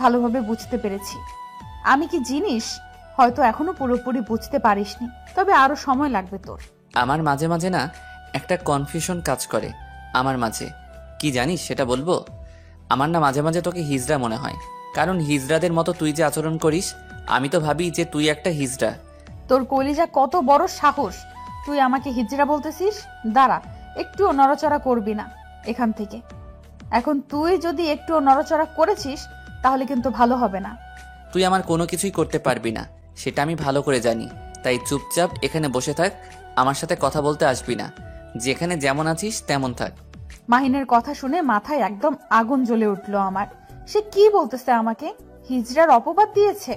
ভালোভাবে বুঝতে পেরেছি আমি কি জিনিস। হয়তো এখনো পুরোপুরি বুঝতে পারিসনি, তবে আরো সময় লাগবে তোর। আমার মাঝে মাঝে না একটা কনফিউশন কাজ করে আমার মাঝে। কি জানিস সেটা বলবো? আমার না মাঝে মাঝে তোকে হিজড়া মনে হয়, কারণ হিজড়াদের মতো তুই যে আচরণ করিস, আমি তো ভাবি যে তুই একটা হিজড়া। তোর কলিজা কত বড় সাহস! তুই আমাকে হিজড়া বলতেছিস? দাঁড়া, একটুও নড়াচড়া করবি না এখান থেকে। এখন তুই যদি একটুও নড়াচড়া করেছিস তাহলে কিন্তু ভালো হবে না। তুই আমার কোনো কিছুই করতে পারবি না, সেটা আমি ভালো করে জানি। তাই চুপচাপ এখানে বসে থাক, আমার সাথে কথা বলতে আসবি না। যেখানে যেমন আছিস তেমন থাক। মাহিনের কথা শুনে মাথায় একদম আগুন জ্বলে উঠলো আমার। সে কি বলতেছে আমাকে? হিজড়ার অপবাদ দিয়েছে?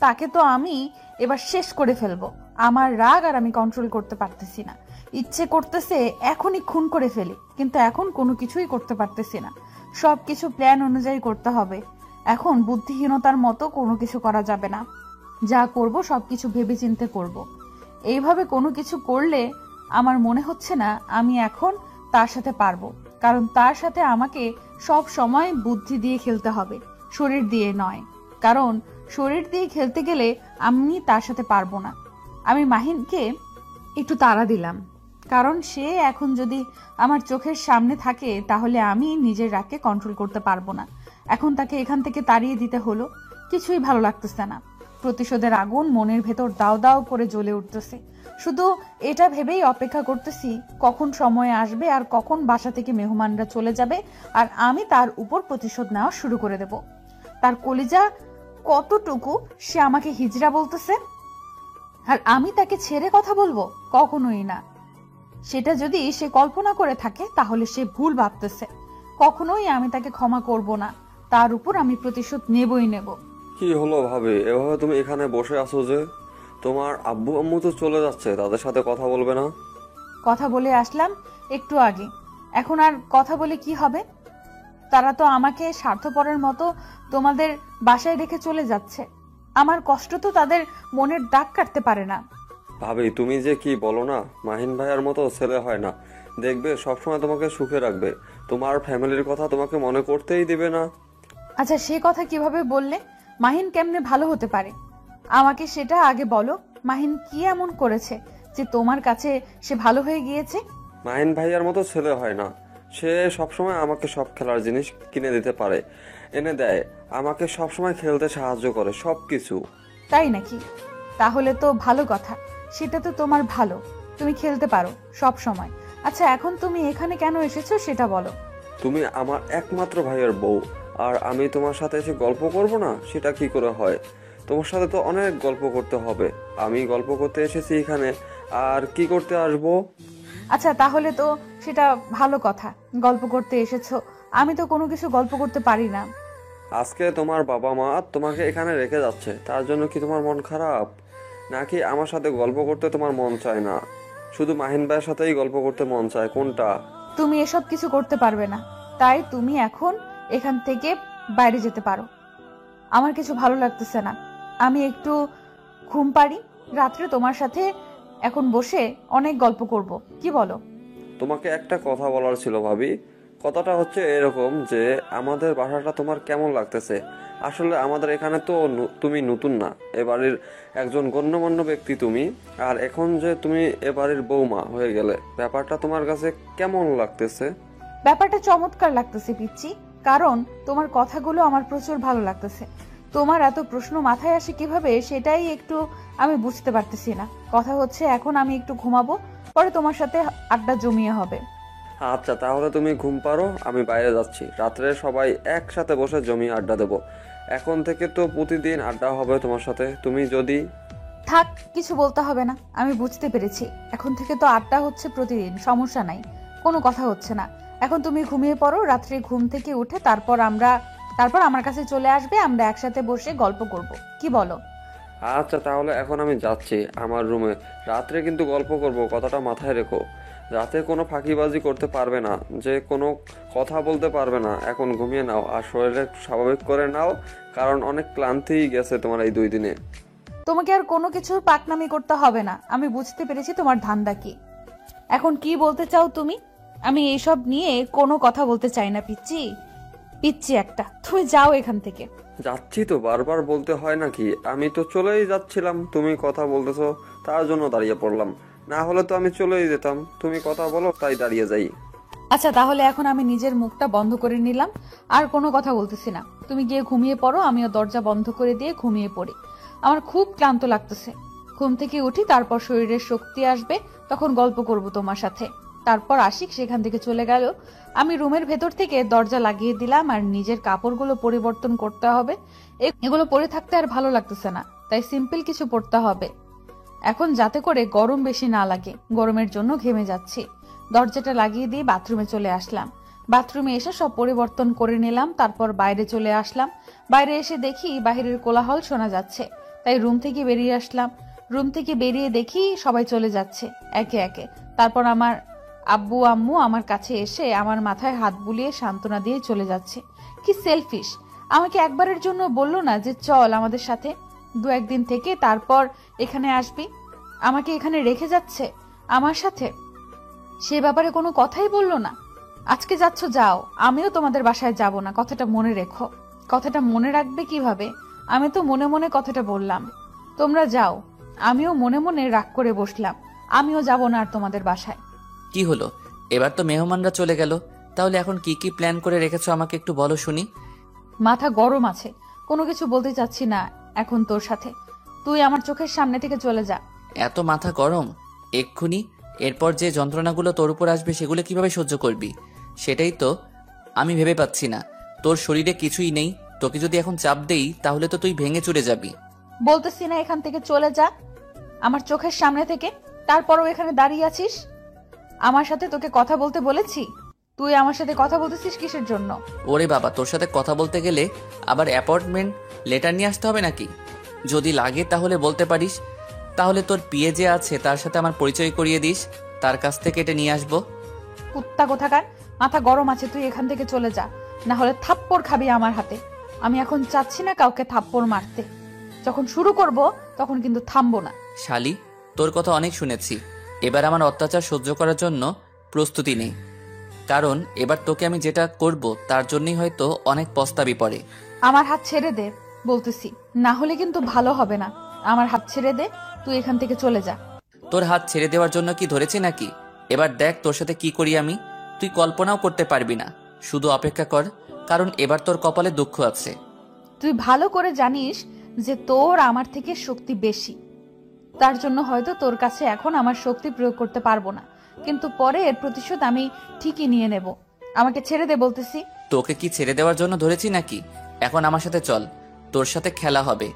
তাকে তো আমি এবার শেষ করে ফেলবো। আমার রাগ আর আমি কন্ট্রোল করতে পারতেছি না। ইচ্ছে করতেছে এখনই খুন করে ফেলি, কিন্তু এখন কোনো কিছুই করতে পারতেছি না। সবকিছু প্ল্যান অনুযায়ী করতে হবে। এখন বুদ্ধিহীনতার মতো কোনো কিছু করা যাবে না। যা করব সবকিছু ভেবেচিন্তে করব। এইভাবে কোনো কিছু করলে আমার মনে হচ্ছে না আমি এখন তার সাথে পারবো, কারণ তার সাথে আমাকে সব সময় বুদ্ধি দিয়ে খেলতে হবে, শরীর দিয়ে নয়। কারণ শরীর দিয়ে খেলতে গেলে আমি তার সাথে পারবো না। আমি মাহিনকে একটু তাড়া দিলাম, কারণ সে এখন যদি আমার চোখের সামনে থাকে তাহলে আমি নিজের রাগকে কন্ট্রোল করতে পারবো না। এখন তাকে এখান থেকে তাড়িয়ে দিতে হলো। কিছুই ভালো লাগতেছে না। প্রতিশোধের আগুন মনের ভেতর দাও দাও করে জ্বলে উঠতেছে। শুধু এটা ভেবেই অপেক্ষা করতেছি কখন সময় আসবে আর কখন বাসা থেকে মেহমানরা চলে যাবে আর আমি তার উপর প্রতিশোধ নেওয়া শুরু করে দেব। তার কলিজা কতটুকু সে আমাকে হিজড়া বলতেছে, আর আমি তাকে ছেড়ে কথা বলবো? কখনোই না। সেটা যদি সে কল্পনা করে থাকে তাহলে সে ভুল ভাবতেছে। কখনোই আমি তাকে ক্ষমা করব না। তার উপর আমি প্রতিশোধ নেবই নেব। কি হলো ভাবি, এভাবে তুমি এখানে বসে আছো যে? তোমার আব্বু আম্মু তো চলে যাচ্ছে, তাদের সাথে কথা বলবে না? কথা বলে আসলাম একটু আগে, এখন আর কথা বলে কি হবে? তারা তো আমাকে স্বার্থপরের মতো তোমাদের বাসায় রেখে চলে যাচ্ছে। আমার কষ্ট তো তাদের মনের দাগ কাটতে পারে না। ভাবি তুমি যে কি বলো না, মাহিন ভাইয়ার মতো ছেলে হয় না। দেখবে সবসময় তোমাকে সুখে রাখবে, তোমার ফ্যামিলির কথা তোমাকে মনে করতেই দিবে না। আচ্ছা, সে কথা কিভাবে বললে? মাহিন কেমনে ভালো হতে পারে? আমাকে সেটা আগে বলো। মাহিন কি এমন করেছে যে তোমার কাছে সে ভালো হয়ে গিয়েছে? মাহিন ভাইয়ার মতো ছেলে হয় না। সে সবসময় আমাকে সব খেলার জিনিস কিনে দিতে পারে, এনে দেয়, আমাকে সবসময় খেলতে সাহায্য করে, সবকিছু। তাই নাকি? তাহলে তো ভালো কথা। সেটা তো তোমার ভালো, তুমি খেলতে পারো সব সময়। আচ্ছা, এখন তুমি এখানে কেন এসেছো সেটা বলো। তুমি আমার একমাত্র ভাইয়ের বউ, আর আমি তোমার সাথে এসে গল্প করব না? সেটা কি করে হয়? তোমার সাথে তো অনেক গল্প করতে হবে। আমি গল্প করতে এসেছি এখানে, আর কি করতে আসবো? আচ্ছা, তাহলে তো সেটা ভালো কথা, গল্প করতে এসেছো। আমি তো কোনো কিছু গল্প করতে পারি না। আজকে তোমার বাবা মা তোমাকে এখানে রেখে যাচ্ছে, তার জন্য কি তোমার মন খারাপ? নাকি আমার সাথে গল্প করতে তোমার মন চায় না? শুধু মাহিন ভাইয়ের সাথেই গল্প করতে মন চায়, কোনটা? তুমি এসব কিছু করতে পারবে না, তাই তুমি এখন এখান থেকে বাইরে যেতে পারো। আমার কিছু ভালো লাগতেছে না, আমি একটু ঘুম পাড়ি। রাত্রে তোমার সাথে এখন বসে অনেক গল্প করব, কি বলো? তোমাকে একটা কথা বলার ছিল ভাবি। কথাটা হচ্ছে এরকম যে আমাদের বাসাটা তোমার কেমন লাগতেছে? আসলে আমাদের এখানে তো তুমি নতুন না, এবাড়ির একজন গণ্যমান্য ব্যক্তি তুমি, আর এখন যে তুমি এবাড়ির বৌমা হয়ে গেলে, ব্যাপারটা তোমার কাছে কেমন লাগতেছে? ব্যাপারটা চমৎকার লাগতেছে পিচ্চি, কারণ তোমার কথাগুলো আমার প্রচুর ভালো লাগতেছে। তোমার এত প্রশ্ন মাথায় আসে কিভাবে সেটাই একটু আমি বুঝতে পারতেছি না। কথা হচ্ছে এখন আমি একটু ঘুমাবো, পরে তোমার সাথে আড্ডা জমিয়ে হবে। আচ্ছা, তাহলে তুমি ঘুম পারো, আমি বাইরে যাচ্ছি। রাত্রে সবাই একসাথে বসে জমিয়ে আড্ডা দেবো। এখন থেকে তো প্রতিদিন আড্ডা হবে তোমার সাথে। তুমি যদি... থাক, কিছু বলতে হবে না, আমি বুঝতে পেরেছি। এখন থেকে তো আড্ডা হচ্ছে প্রতিদিন, সমস্যা নাই, কোনো কথা হচ্ছে না। এখন তুমি ঘুমিয়ে পড়ো, রাত্রে ঘুম থেকে উঠে তারপর আমার কাছে চলে আসবে, আমরা একসাথে বসে গল্প করব, কি বলো? আচ্ছা, তাহলে এখন আমি যাচ্ছি আমার রুমে। রাত্রে কিন্তু গল্প করব, কথাটা মাথায় রেখো। রাতে কোনো ফাঁকিবাজি করতে পারবে না, যে কোনো কথা বলতে পারবে না। এখন ঘুমিয়ে নাও, আর শরীরে স্বাভাবিক করে নাও, কারণ অনেক ক্লান্তিই গেছে তোমার এই 2 দিনে। তোমাকে আর কোনো কিছুর পাকনামি করতে হবে না, আমি বুঝতে পেরেছি তোমার ধান্দা কি। এখন কি বলতে চাও তুমি? আমি এইসব নিয়ে কোনো কথা বলতে চাই না পিচ্চি। পিচ্চি একটা, তুমি যাও এখান থেকে। যাচ্ছি তো, বারবার বলতে হয় নাকি? আমি তো চলেই যাচ্ছিলাম, তুমি কথা বলতেছো তার জন্য দাঁড়িয়ে পড়লাম। না হলে তো আমি চলেই যেতাম, তুমি কথা বলো তাই দাঁড়িয়ে যাই। আচ্ছা, তাহলে এখন আমি নিজের মুখটা বন্ধ করে নিলাম, আর কোনো কথা বলতেছি না। তুমি গিয়ে ঘুমিয়ে পড়ো, আমিও দরজা বন্ধ করে দিয়ে ঘুমিয়ে পড়ি। আমার খুব ক্লান্ত লাগতেছে। ঘুম থেকে উঠি, তারপর শরীরের শক্তি আসবে, তখন গল্প করব তোমার সাথে। তারপর আশিক সেখান থেকে চলে গেল। আমি রুমের ভেতর থেকে দরজা লাগিয়ে দিলাম, আর নিজের কাপড়গুলো পরিবর্তন করতে হবে। এগুলো পরে থাকতে আর ভালো লাগতেছে না, তাই সিম্পল কিছু পরতে হবে এখন, যাতে করে গরম বেশি না লাগে। গরমের জন্য ঘেমে যাচ্ছি। দরজাটা লাগিয়ে দিয়ে বাথরুমে চলে আসলাম। বাথরুমে এসে সব পরিবর্তন করে নিলাম, তারপর বাইরে চলে আসলাম। বাইরে এসে দেখি বাহিরের কোলাহল শোনা যাচ্ছে, তাই রুম থেকে বেরিয়ে আসলাম। রুম থেকে বেরিয়ে দেখি সবাই চলে যাচ্ছে একে একে। তারপর আমার আব্বু আম্মু আমার কাছে এসে আমার মাথায় হাত বুলিয়ে সান্ত্বনা দিয়ে চলে যাচ্ছে। কি সেলফিশ! আমাকে একবারের জন্য বললো না যে চল আমাদের সাথে 2-1 দিন থেকে তারপর এখানে আসবি। আমাকে এখানে রেখে যাচ্ছে আমার সাথে, সে ব্যাপারে কোনো কথাই বললো না। আজকে যাচ্ছ যাও, আমিও তোমাদের বাসায় যাব না, কথাটা মনে রেখো। কথাটা মনে রাখবে কিভাবে? আমি তো মনে মনে কথাটা বললাম। তোমরা যাও। আমিও মনে মনে রাগ করে বসলাম, আমিও যাব না আর তোমাদের বাসায়। কি হলো? এবার তো মেহমানরা চলে গেল, তাহলে এখন কি কি প্ল্যান করে রেখেছো আমাকে একটু বলো শুনি। মাথা গরম আছে, কোনো কিছু বলতে চাচ্ছি না এখন তোর সাথে। তুই আমার চোখের সামনে থেকে চলে যা। এত মাথা গরম এক্ষুনি? এরপর যে যন্ত্রণাগুলো তোর উপর আসবে সেগুলো কিভাবে সহ্য করবি সেটাই তো আমি ভেবে পাচ্ছি না। তোর শরীরে কিছুই নেই, তোকে যদি এখন চাপ দেই তাহলে তো তুই ভেঙে চুরে যাবি। বলতেছি না এখান থেকে চলে যা আমার চোখের সামনে থেকে, তারপরও এখানে দাঁড়িয়ে আছিস? আমার সাথে তোকে কথা বলতে বলেছি, তুই আমার সাথে কথা বলতেছিস কিসের জন্য? ওরে বাবা, তোর সাথে কথা বলতে গেলে আবার অ্যাপয়েন্টমেন্ট লেটার নিয়ে আসতে হবে নাকি? যদি লাগে তাহলে বলতে পারিস, তাহলে তোর পিএ যে আছে তার সাথে আমার পরিচয় করিয়ে দিস, তার কাছ থেকে এটা নিয়ে আসবো। কুত্তা কোথাকার, মাথা গরম আছে, তুই এখান থেকে চলে যা, না হলে থাপ্পড় খাবি আমার হাতে। আমি এখন চাচ্ছি না কাউকে থাপ্পড় মারতে, যখন শুরু করব তখন কিন্তু থামবো না। শালি, তোর কথা অনেক শুনেছি, এবার আমার অত্যাচার সহ্য করার জন্য প্রস্তুতি নেই, কারণ এবার তোকে আমি যেটা করব তার জন্যই হয়তো অনেক পস্তাবি পড়ে। আমার হাত ছেড়ে দে, বলতেছি, না হলে কিন্তু ভালো হবে না। আমার হাত ছেড়ে দে, তুই এখান থেকে চলে যা। তোর হাত ছেড়ে দেওয়ার জন্য কি ধরেছি নাকি? এবার দেখ তোর সাথে কি করি আমি। তুই কল্পনাও করতে পারবি না। শুধু অপেক্ষা কর, কারণ এবার তোর কপালে দুঃখ আছে। তুই ভালো করে জানিস যে তোর আমার থেকে শক্তি বেশি। তার জন্য হয়তো তোর কাছে এখন আমার শক্তি প্রয়োগ করতে পারবো না, কিন্তু পরে এর প্রতিশোধ আমি ঠিকই নিয়ে নেব। আমাকে ছেড়ে দে বলতেছি। তোকে কি ছেড়ে দেওয়ার জন্য ধরেছি নাকি? এখন আমার সাথে চল, তোর সাথে খেলা হবে।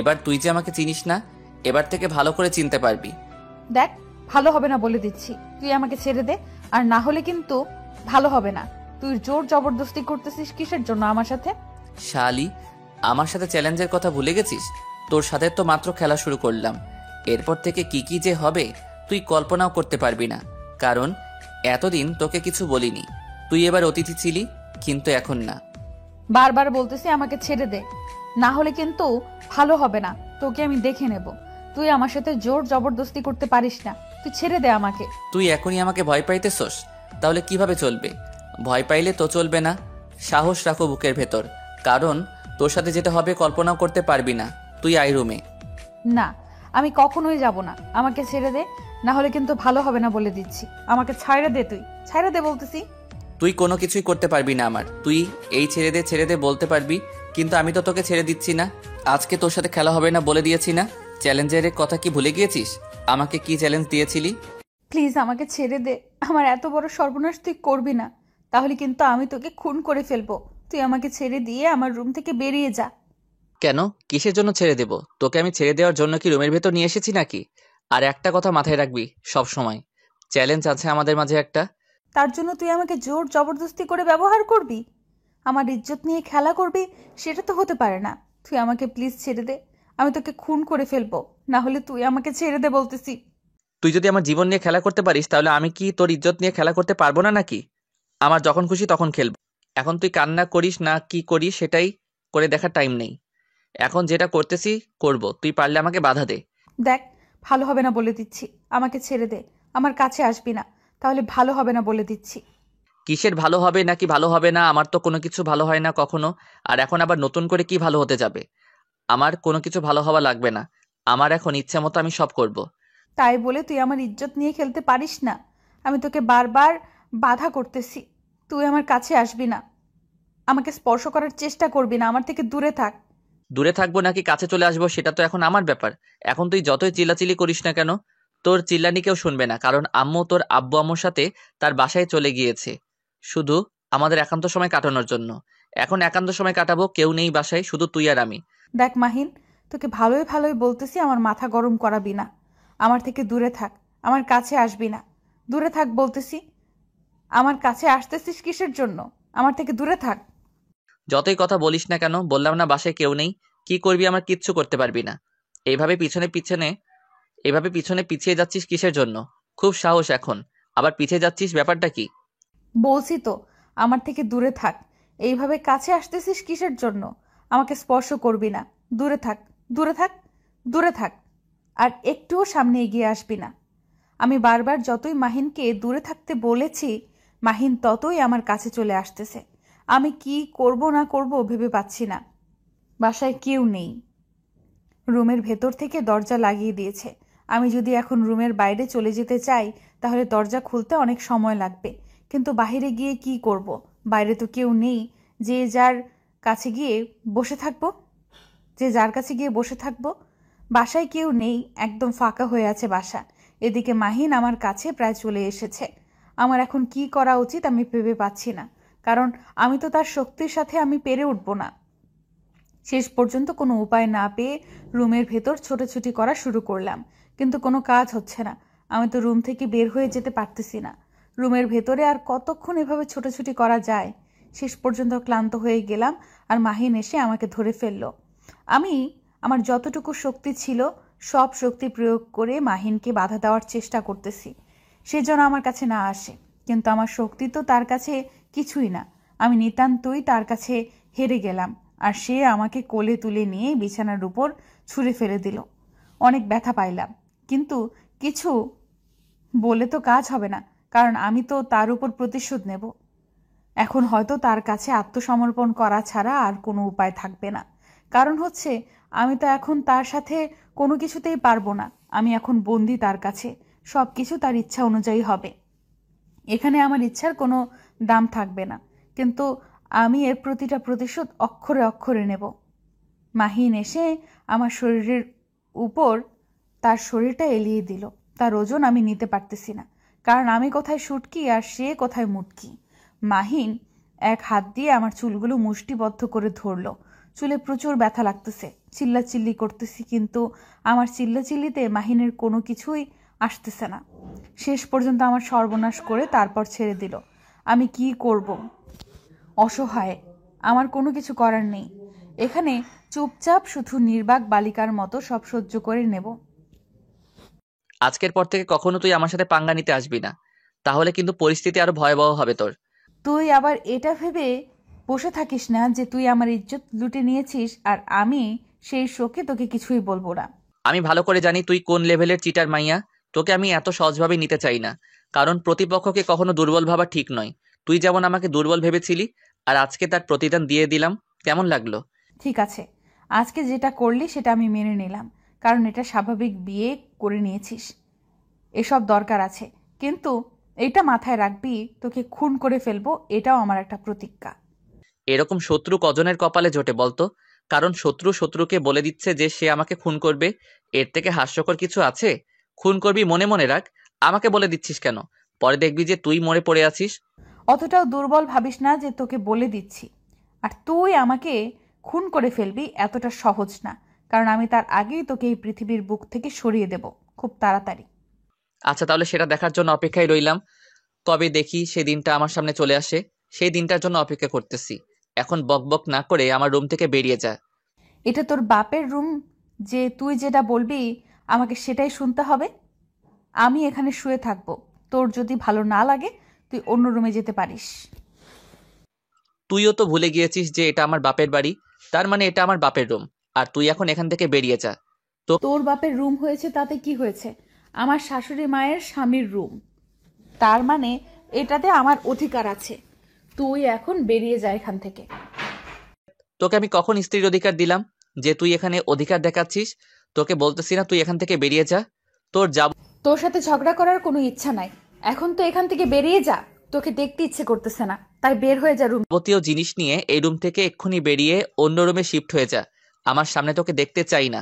এবার তুই যে আমাকে চিনিস না, এবার থেকে ভালো করে চিনতে পারবি। দেখ, ভালো হবে না বলে দিচ্ছি। তুই আমাকে ছেড়ে দে, আর না হলে কিন্তু ভালো হবে না। তুই জোর জবরদস্তি করতেছিস কিসের জন্য আমার সাথে? শালি, আমার সাথে চ্যালেঞ্জের কথা ভুলে গেছিস? তোর সাথে তো মাত্র খেলা শুরু করলাম। এরপর থেকে কি কি যে হবে তুই কল্পনাও করতে পারবি না, কারণ এতদিন তোকে কিছু বলিনি। তুই এবার অতিথি ছিলি, কিন্তু এখন না। বারবার বলতেছি আমাকে ছেড়ে দে, না হলে কিন্তু ভালো হবে না। তোকে আমি দেখে নেব। তুই আমার সাথে জোর জবরদস্তি করতে পারিস না। তুই ছেড়ে দে আমাকে। তুই এখনই আমাকে ভয় পাইতেছস? তাহলে কিভাবে চলবে? ভয় পাইলে তো চলবে না। সাহস রাখো বুকের ভেতর, কারণ তোর সাথে যেটা হবে কল্পনাও করতে পারবি না। তুই আই রুমে। না, আমি কখনোই যাব না। আমাকে ছেড়ে দে, না হলে কিন্তু ভালো হবে না বলে দিচ্ছি। আমাকে ছাইড়া দে, তুই ছাইড়া দে বলতেছি। তুই কোনো কিছুই করতে পারবি না আমার। তুই এই ছেড়ে দে বলতে পারবি, কিন্তু আমি তো তোকে ছেড়ে দিচ্ছি না। আজকে তোর সাথে খেলা হবে না বলে দিয়েছি না? চ্যালেঞ্জের কথা কি ভুলে গিয়েছিস? আমাকে কি চ্যালেঞ্জ দিয়েছিলি? প্লিজ আমাকে ছেড়ে দে। আমার এত বড় সর্বনাশ তুই করবি না, তাহলে কিন্তু আমি তোকে খুন করে ফেলবো। তুই আমাকে ছেড়ে দিয়ে আমার রুম থেকে বেরিয়ে যা। কেন? কিসের জন্য ছেড়ে দেব? তোকে আমি ছেড়ে দেওয়ার জন্য কি রুমের ভেতর নিয়ে এসেছি নাকি? আর একটা কথা মাথায় রাখবি সব সময়, চ্যালেঞ্জ আছে আমাদের মাঝে একটা। তার জন্য তুই আমাকে জোর জবরদস্তি করে ব্যবহার করবি, আমার ইজ্জত নিয়ে খেলা করবি? সেটা তো হতে পারে না। তুই আমাকে প্লিজ ছেড়ে দে, আমি তোকে খুন করে ফেলবো। না হলে তুই আমাকে ছেড়ে দে বলতেছি। তুই যদি আমার জীবন নিয়ে খেলা করতে পারিস, তাহলে আমি কি তোর ইজ্জত নিয়ে খেলা করতে পারবো না নাকি? আমার যখন খুশি তখন খেলবো। এখন তুই কান্না করিস না কি করিস সেটাই করে দেখার টাইম নেই। এখন যেটা করতেছি করব, তুই পারলে আমাকে বাধা দে। দেখ, ভালো হবে না বলে দিচ্ছি। আমাকে ছেড়ে দে, আমার কাছে আসবি না, তাহলে ভালো হবে না বলে দিচ্ছি। কিসের ভালো হবে নাকি ভালো হবে না? আমার তো কোনো কিছু ভালো হয় না কখনো। আর এখন আবার নতুন করে কি ভালো হতে যাবে? আমার কোনো কিছু ভালো হওয়া লাগবে না। আমার এখন ইচ্ছে মতো আমি সব করব। তাই বলে তুই আমার ইজ্জত নিয়ে খেলতে পারিস না। আমি তোকে বারবার বাধা করতেছি, তুই আমার কাছে আসবি না, আমাকে স্পর্শ করার চেষ্টা করবি না, আমার থেকে দূরে থাক। দূরে থাকবো নাকি কাছে চলে আসবো সেটা তো এখন আমার ব্যাপার। এখন তুই যতই চিল্লাচিল্লি করিস না কেন, তোর চিল্লানি কেউ শুনবে না, কারণ আম্মু তোর আব্বু আম্মুর সাথে তার বাসায় চলে গিয়েছে শুধু আমাদের একান্ত সময় কাটানোর জন্য। এখন একান্ত সময় কাটাবো, কেউ নেই বাসায়, শুধু তুই আর আমি। দেখ মাহিন, তোকে ভালোই ভালোই বলতেছি, আমার মাথা গরম করাবি না। আমার থেকে দূরে থাক, আমার কাছে আসবি না। দূরে থাক বলতেছি। আমার কাছে আসতেছিস কিসের জন্য? আমার থেকে দূরে থাক। যতই কথা বলিস না কেন, বললাম না বাসায় কেউ নেই। কি করবি? আমার কিচ্ছু করতে পারবি না। এইভাবে পিছনে পিছিয়ে যাচ্ছিস কিসের জন্য? খুব সাহস এখন, আবার পিছিয়ে যাচ্ছিস, ব্যাপারটা কি? বলছি তো, আমার থেকে দূরে থাক। এইভাবে কাছে আসতেছিস কিসের জন্য? আমাকে স্পর্শ করবি না। দূরে থাক, দূরে থাক, দূরে থাক। আর একটুও সামনে এগিয়ে আসবি না। আমি বারবার যতই মাহিনকে দূরে থাকতে বলেছি, মাহিন ততই আমার কাছে চলে আসতেছে। আমি কি করব না করব ভেবে পাচ্ছি না। বাসায় কেউ নেই, রুমের ভেতর থেকে দরজা লাগিয়ে দিয়েছে। আমি যদি এখন রুমের বাইরে চলে যেতে চাই, তাহলে দরজা খুলতে অনেক সময় লাগবে। কিন্তু বাইরে গিয়ে কি করব? বাইরে তো কেউ নেই যে যার কাছে গিয়ে বসে থাকবো, বাসায় কেউ নেই, একদম ফাঁকা হয়ে আছে বাসা। এদিকে মাহিন আমার কাছে প্রায় চলে এসেছে। আমার এখন কি করা উচিত আমি ভেবে পাচ্ছি না, কারণ আমি তো তার শক্তির সাথে আমি পেরে উঠব না। শেষ পর্যন্ত কোনো উপায় না পেয়ে রুমের ভেতর ছোটাছুটি করা শুরু করলাম, কিন্তু কোনো কাজ হচ্ছে না। আমি তো রুম থেকে বের হয়ে যেতে পারতেছি না। রুমের ভেতরে আর কতক্ষণ এভাবে ছোটাছুটি করা যায়? শেষ পর্যন্ত ক্লান্ত হয়ে গেলাম, আর মাহিন এসে আমাকে ধরে ফেললো। আমি আমার যতটুকু শক্তি ছিল সব শক্তি প্রয়োগ করে মাহিনকে বাধা দেওয়ার চেষ্টা করতেছি, সে যেন আমার কাছে না আসে। কিন্তু আমার শক্তি তো তার কাছে কিছুই না। আমি নিতান্তই তার কাছে হেরে গেলাম, আর সে আমাকে কোলে তুলে নিয়ে বিছানার উপর ছুঁড়ে ফেলে দিল। অনেক ব্যথা পাইলাম, কিন্তু কিছু বলে তো কাজ হবে না, কারণ আমি তো তার উপর প্রতিশোধ নেব। এখন হয়তো তার কাছে আত্মসমর্পণ করা ছাড়া আর কোনো উপায় থাকবে না, কারণ হচ্ছে আমি তো এখন তার সাথে কোনো কিছুতেই পারবো না। আমি এখন বন্দি তার কাছে, সব কিছু তার ইচ্ছা অনুযায়ী হবে। এখানে আমার ইচ্ছার কোনো দাম থাকবে না, কিন্তু আমি এর প্রতিটা প্রতিশোধ অক্ষরে অক্ষরে নেব। মাহিন এসে আমার শরীরের উপর তার শরীরটা এলিয়ে দিল। তার ওজন আমি নিতে পারতেছি না, কারণ আমি কোথায় শুটকি আর সে কোথায় মুটকি। মাহিন এক হাত দিয়ে আমার চুলগুলো মুষ্টিবদ্ধ করে ধরল। চুলে প্রচুর ব্যথা লাগতেছে, চিল্লাচিল্লি করতেছি, কিন্তু আমার চিল্লাচিল্লিতে মাহিনের কোনো কিছুই আসতেছে না। শেষ পর্যন্ত আমার সর্বনাশ করে তারপর ছেড়ে দিল। আমি কি করব? অসহায়, আমার কোনো কিছু করার নেই। এখানে চুপচাপ শুধু নির্বাক বালিকার মতো সব সহ্য করে নেব। আজকের পর থেকে কখনো তুই আমার সাথে পাঙ্গা নিতে আসবি না, তাহলে কিন্তু পরিস্থিতি আরো ভয়াবহ হবে তোর। তুই আবার এটা ভেবে বসে থাকিস না যে তুই আমার ইজ্জত লুটে নিয়েছিস আর আমি সেই শোকে তোকে কিছুই বলবো না। আমি ভালো করে জানি তুই কোন লেভেলের চিটার মাইয়া। তোকে আমি এত সহজভাবে নিতে চাই না, কারণ প্রতিপক্ষকে কখনো দুর্বল ভাবা ঠিক নয়। তুই যেমন আমাকে দুর্বল ভেবেছিলি, আর আজকে তার প্রতিদান দিয়ে দিলাম। কেমন লাগলো? ঠিক আছে, আজকে যেটা করলি সেটা আমি মেনে নিলাম, কারণ এটা স্বাভাবিক, বিয়ে করে নিয়েছিস, এসব দরকার আছে। কিন্তু এটা মাথায় রাখবি, তোকে খুন করে ফেলবো, এটাও আমার একটা প্রতিজ্ঞা। এরকম শত্রু কজনের কপালে জোটে বলতো? কারণ শত্রু শত্রুকে বলে দিচ্ছে যে সে আমাকে খুন করবে। এর থেকে হাস্যকর কিছু আছে? খুন করবি মনে মনে রাখ, আমাকে বলে দিচ্ছিস কেন? পরে দেখবি যে তুই মরে পড়ে আছিস। অতটাও দুর্বল ভাবিস না যে তোকে বলে দিচ্ছি। আর তুই আমাকে খুন করে ফেলবি এতটা সহজ না, কারণ আমি তার আগেই তোকে এই পৃথিবীর বুক থেকে সরিয়ে দেব, খুব তাড়াতাড়ি। আচ্ছা, তাহলে সেটা দেখার জন্য অপেক্ষায় রইলাম। কবে দেখি সেই দিনটা আমার সামনে চলে আসে। সেই দিনটার জন্য অপেক্ষা করতেছি। এখন বকবক না করে আমার রুম থেকে বেরিয়ে যা। এটা তোর বাপের রুম যে তুই যেটা বলবি আমাকে সেটাই শুনতে হবে? আমি এখানে শুয়ে থাকবো, তোর যদি ভালো না লাগে তুই অন্য রুমে যেতে পারিস। তুইও তো ভুলে গিয়েছিস যে এটা আমার বাপের বাড়ি, তার মানে এটা আমার বাপের রুম। আর তুই এখন এখান থেকে বেরিয়ে যা। তোর বাপের রুম হয়েছে তাতে কি হয়েছে? আমার শাশুড়ি মায়ের স্বামীর রুম, তার মানে এটাতে আমার অধিকার আছে। তুই এখন বেরিয়ে যা এখান থেকে। তোকে আমি কখন স্ত্রীর অধিকার দিলাম যে তুই এখানে অধিকার দেখাচ্ছিস? তোকে বলতেছি না তুই এখান থেকে বেরিয়ে যা। তোর তোর সাথে ঝগড়া করার কোনো ইচ্ছা নাই, এখন তো এখান থেকে বেরিয়ে যা। তোকে দেখতে ইচ্ছে করতেছে না, তাই বের হয়ে যা রুম। যাবতীয় জিনিস নিয়ে এই রুম থেকে এক্ষুনি বেরিয়ে অন্য রুমে শিফট হয়ে যা। আমার সামনে তোকে দেখতে চাই না।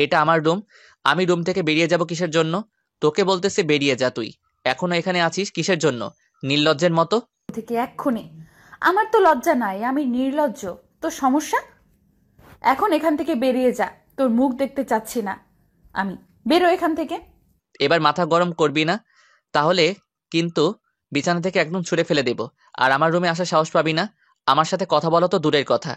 এটা আমার রুম। আমি রুম থেকে বেরিয়ে যাব কিসের জন্য? তোকে বলতেছে বেরিয়ে যা। তুই এখনো এখানে আছিস কিসের জন্য? নির্লজ্জের মতো। থেকে এক্ষুনি। আমার তো লজ্জা নাই, আমি নির্লজ্জ। তোর সমস্যা? এখন এখান থেকে বেরিয়ে যা, তোর মুখ দেখতে চাচ্ছি না আমি। বেরো এখান থেকে। এবার মাথা গরম করবি না, তাহলে কিন্তু বিছানা থেকে একদম ছুঁড়ে ফেলে দেব। আর আমার রুমে আসার সাহস পাবি না। আমার সাথে কথা বলো তো দূরের কথা।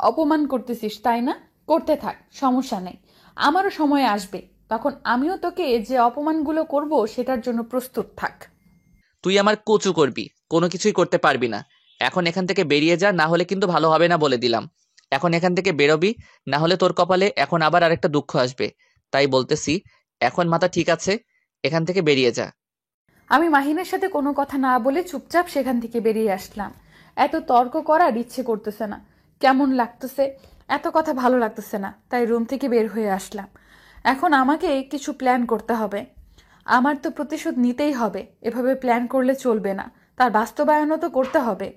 অপমান করতেছিস তাই না? করতে থাক, সমস্যা নেই। আমারও সময় আসবে, তখন আমিও তোকে যে অপমানগুলো করব সেটার জন্য প্রস্তুত থাক। তুই আমার কচু করবি, কোনো কিছুই করতে পারবি না। এখন এখান থেকে বেরিয়ে যা, না হলে কিন্তু ভালো হবে না বলে দিলাম। এখন এখান থেকে বেরোবি, না হলে তোর কপালে এখন আবার আরেকটা দুঃখ আসবে। তাই বলতেছি, এখন মাথা ঠিক আছে, এখান থেকে বেরিয়ে যা। আমি মাহিনের সাথে কোনো কথা না বলে চুপচাপ সেখান থেকে বেরিয়ে আসলাম। এত তর্ক করার ইচ্ছে করতেছে না, কেমন লাগতেছে, এত কথা ভালো লাগতেছে না, তাই রুম থেকে বের হয়ে আসলাম। এখন আমাকে কিছু প্ল্যান করতে হবে। আমার তো প্রতিশোধ নিতেই হবে, এভাবে প্ল্যান করলে চলবে না, তার বাস্তবায়নও তো করতে হবে।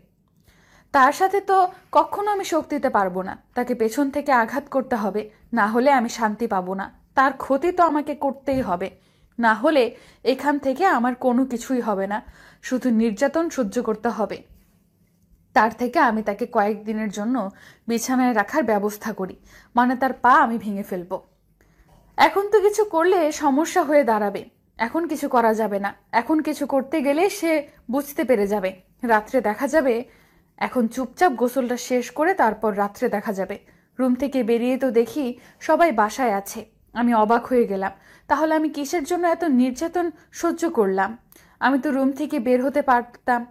তার সাথে তো কখনো আমি শোক দিতে পারবো না, তাকে পেছন থেকে আঘাত করতে হবে, না হলে আমি শান্তি পাবো না। তার ক্ষতি তো আমাকে করতেই হবে, না হলে এখান থেকে আমার কোনো কিছুই হবে না, শুধু নির্যাতন সহ্য করতে হবে। তার থেকে আমি তাকে কয়েকদিনের জন্য বিছানায় রাখার ব্যবস্থা করি, মানে তার পা আমি ভেঙে ফেলবো। এখন তো কিছু করলে সমস্যা হয়ে দাঁড়াবে, এখন কিছু করা যাবে না। এখন কিছু করতে গেলে সে বুঝতে পেরে যাবে, রাত্রে দেখা যাবে। এখন চুপচাপ গোসলটা শেষ করে তারপর রাত্রে দেখা যাবে। রুম থেকে বেরিয়ে তো দেখি সবাই বাসায় আছে। আমি অবাক হয়ে গেলাম, তাহলে আমি কিসের জন্য এত নির্যাতন সহ্য করলাম? আমি তো রুম থেকে বের হতে পারতাম,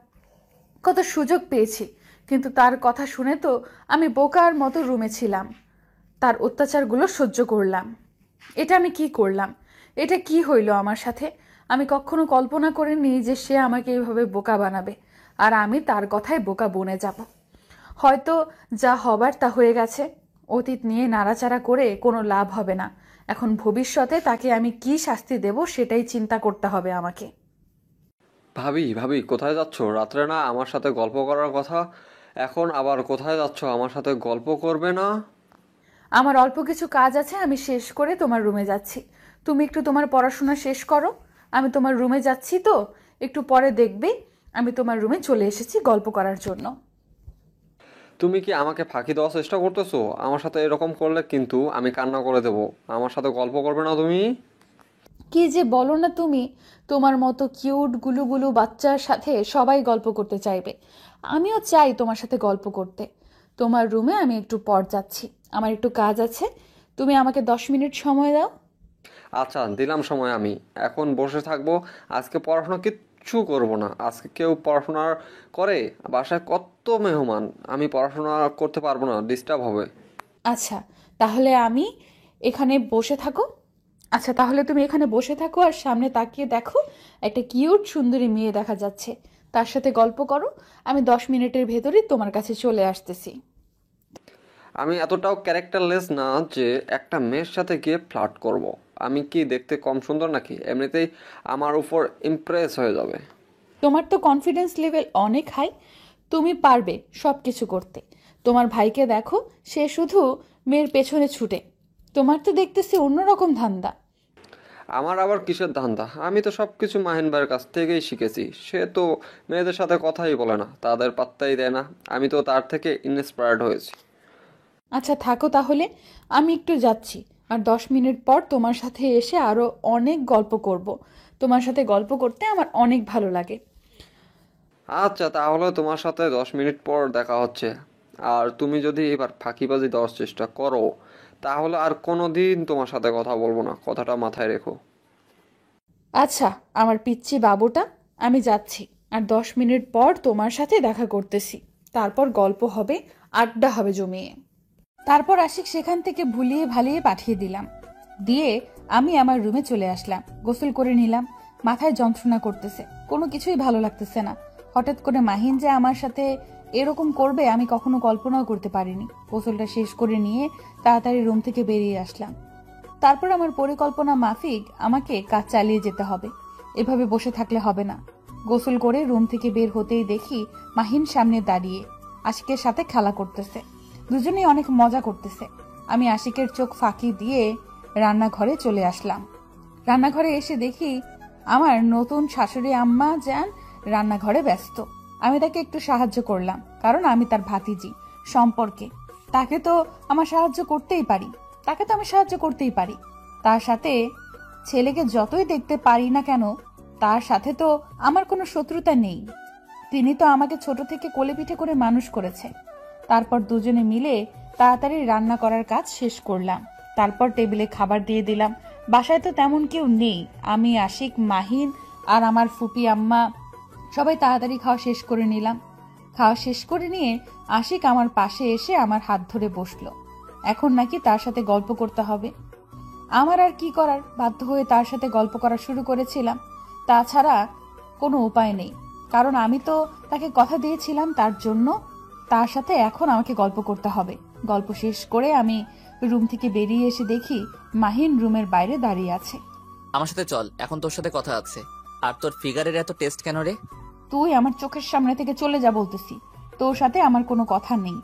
কত সুযোগ পেয়েছি, কিন্তু তার কথা শুনে তো আমি বোকার মতো রুমে ছিলাম, তার অত্যাচারগুলো সহ্য করলাম। এটা আমি কি করলাম? এটা কি হইল আমার সাথে? আমি কখনো কল্পনা করিনি যে সে আমাকে এইভাবে বোকা বানাবে, আর আমি তার কথায় বোকা বনে যাব। হয়তো যা হবার তা হয়ে গেছে, অতীত নিয়ে নাড়াচাড়া করে কোনো লাভ হবে না। এখন ভবিষ্যতে তাকে আমি কি শাস্তি দেব সেটাই চিন্তা করতে হবে আমাকে। ভাবি ভাবি কোথায় যাচ্ছ? রাত্রে না আমার সাথে গল্প করার কথা, এখন আবার কোথায় যাচ্ছ? আমার সাথে গল্প করবে না? আমার অল্প কিছু কাজ আছে, আমি শেষ করে তোমার রুমে যাচ্ছি। তুমি একটু তোমার পড়াশোনা শেষ করো। আমি তোমার রুমে যাচ্ছি তো, একটু পরে দেখবে আমি তোমার রুমে চলে এসেছি গল্প করার জন্য। তুমি কি আমাকে ফাঁকি দেওয়ার চেষ্টা করতেছো? আমার সাথে এরকম করলে কিন্তু আমি কান্না করে দেবো। আমার সাথে গল্প করবে না তুমি? কি যে বলো না তুমি! তোমার মতো কিউট গুলুগুলু বাচ্চার সাথে সবাই গল্প করতে চাইবে। আমিও চাই তোমার সাথে গল্প করতে। তোমার রুমে আমি একটু পর যাচ্ছি, আমার একটু কাজ আছে। তুমি আমাকে 10 মিনিট সময় দাও। আচ্ছা দিলাম সময়, আমি এখন বসে থাকবো। আজকে পড়াশোনা কিচ্ছু করব না। আজকে কেউ পড়াশোনা করে? বাসায় কত মেহমান, আমি পড়াশোনা করতে পারবো না, ডিস্টার্ব হবে। আচ্ছা তাহলে আমি এখানে বসে থাকো। আচ্ছা তাহলে তুমি এখানে বসে থাকো আর সামনে তাকিয়ে দেখো একটা কিউট সুন্দরী মেয়ে দেখা যাচ্ছে, তার সাথে গল্প করো। আমি 10 মিনিটের ভেতরেই তোমার কাছে চলে আসতেছি। আমি এতটাও ক্যারেক্টারলেস না যে একটা মেয়ের সাথে গিয়ে ফ্লার্ট করব। আমি কি দেখতে কম সুন্দর নাকি? এমনিতেই আমার উপর ইমপ্রেস হয়ে যাবে। তোমার তো কনফিডেন্স লেভেল অনেক হাই, তুমি পারবে সব কিছু করতে। তোমার ভাইকে দেখো, সে শুধু মেয়ের পেছনে ছুটে। তোমার তো দেখতেছি অন্যরকম ধান্দা। আমার আবার কিসের ধান্দা? আমি তো সব কিছু মাহিন ভাইয়ের কাছ থেকেই শিখেছি। সে তো মেয়েদের সাথে কথাই বলে না, তাদের পাত্তাই দেয় না। আমি তো তার থেকে ইন্সপায়ার্ড হয়েছি। আচ্ছা থাকো তাহলে, আমি একটু যাচ্ছি। আর 10 মিনিট পর তোমার সাথে এসে আরো অনেক গল্প করব। তোমার সাথে গল্প করতে আমার অনেক ভালো লাগে। আচ্ছা তাহলে তোমার সাথে 10 মিনিট পর দেখা হচ্ছে। আর তুমি যদি এবার ফাঁকিবাজি দেওয়ার চেষ্টা করো তাহলে আর কোনো দিন তোমার সাথে কথা বলবো না, কথাটা মাথায় রেখো। আচ্ছা আমার পিচ্চি বাবুটা, আমি যাচ্ছি। আর 10 মিনিট পর তোমার সাথে দেখা করতেছি। তারপর গল্প হবে, আড্ডা হবে জমিয়ে। তারপর আশিক সেখান থেকে ভুলিয়ে ভালিয়ে পাঠিয়ে দিলাম। দিয়ে আমি আমার রুমে চলে আসলাম, গোসল করে নিলাম। মাথায় যন্ত্রণা করতেছে, কোনো কিছুই ভালো লাগতেছে না। হঠাৎ করে মাহিন যে আমার সাথে এরকম করবে আমি কখনো কল্পনাও করতে পারিনি। গোসলটা শেষ করে নিয়ে তাড়াতাড়ি রুম থেকে বেরিয়ে আসলাম। তারপর আমার পরিকল্পনা মাফিক আমাকে কাজ চালিয়ে যেতে হবে, এভাবে বসে থাকলে হবে না। গোসল করে রুম থেকে বের হতেই দেখি মাহিন সামনে দাঁড়িয়ে আশিকের সাথে খেলা করতেছে। দুজনেই অনেক মজা করতেছে। আমি আশিকের চোখ ফাঁকি দিয়ে রান্নাঘরে চলে আসলাম। রান্নাঘরে এসে দেখি আমার নতুন শাশুড়ি আম্মা যান রান্নাঘরে ব্যস্ত। আমি তাকে একটু সাহায্য করলাম, কারণ আমি তার ভাতিজি সম্পর্কে। তাকে তো আমি সাহায্য করতেই পারি। তার সাথে ছেলেকে যতই দেখতে পারি না কেন, তার সাথে তো আমার কোনো শত্রুতা নেই। তিনি তো আমাকে ছোট থেকে কোলে পিঠে করে মানুষ করেছে। তারপর দুজনে মিলে তাড়াতাড়ি রান্না করার কাজ শেষ করলাম। তারপর টেবিলে খাবার দিয়ে দিলাম। বাসায় তো তেমন কেউ নেই, আমি, আশিক, মাহিন আর আমার ফুপি আম্মা সবাই তাড়াতাড়ি খাওয়া শেষ করে নিলাম। খাওয়া শেষ করে নিয়ে আশিক আমার পাশে এসে আমার হাত ধরে বসলো। এখন নাকি তার সাথে গল্প করতে হবে। আমার আর কি করার, বাধ্য হয়ে তার সাথে গল্প করা শুরু করেছিলাম। তাছাড়া কোনো উপায় নেই, কারণ আমি তো তাকে কথা দিয়েছিলাম, তার জন্য তার সাথে এখন আমাকে গল্প করতে হবে। গল্প শেষ করে আমি রুম থেকে বেরিয়ে এসে দেখি মাহিন রুমের বাইরে দাঁড়িয়ে আছে। আমার সাথে চল, এখন তোর সাথে কথা আছে। আর তোর ফিগারের এত টেস্ট কেন রে? তুই আমার চোখের সামনে থেকে চলে যা বলতেছি, তোর সাথে আমার কোনো কথা নেই।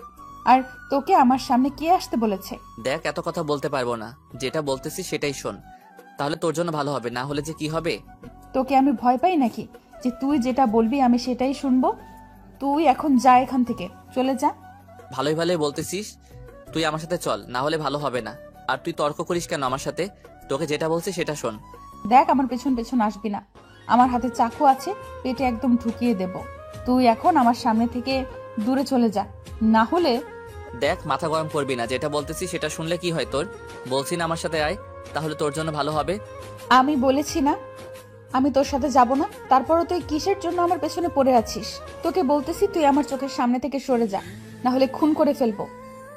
আর তোকে আমার সামনে কে আসতে বলেছে? দেখ, এত কথা বলতে পারবো না, যেটা বলতেছি সেটাই শোন, তাহলে তোর জন্য ভালো হবে। না হলে যে কি হবে? তোকে আমি ভয় পাই নাকি যে তুই যেটা বলবি আমি সেটাই শুনবো? তুই এখন যা, এখান থেকে চলে যা। ভালোই ভালোই বলতেছিস, তুই আমার সাথে চল, না হলে ভালো হবে না। আর তুই তর্ক করিস কেন আমার সাথে? তোকে যেটা বলছি সেটা শোন। দেখ, আমার পেছন পেছন আসবি না। আমার হাতে চাকু আছে, পেটে একদম ঢুকিয়ে দেব। তুই এখন আমার সামনে থেকে দূরে চলে যা, না হলে। দেখ, মাথা গরম করবি না, যেটা বলতেছি সেটা শুনলে কি হয় তোর? বলছি না আমার সাথে আয়, তাহলে তোর জন্য ভালো হবে। আমি বলেছি না আমি তোর সাথে যাব না, তারপরও তুই কিসের জন্য আমার পেছনে পড়ে আছিস? তোকে বলতেছি তুই আমার চোখের সামনে থেকে সরে যা, না হলে খুন করে ফেলবো।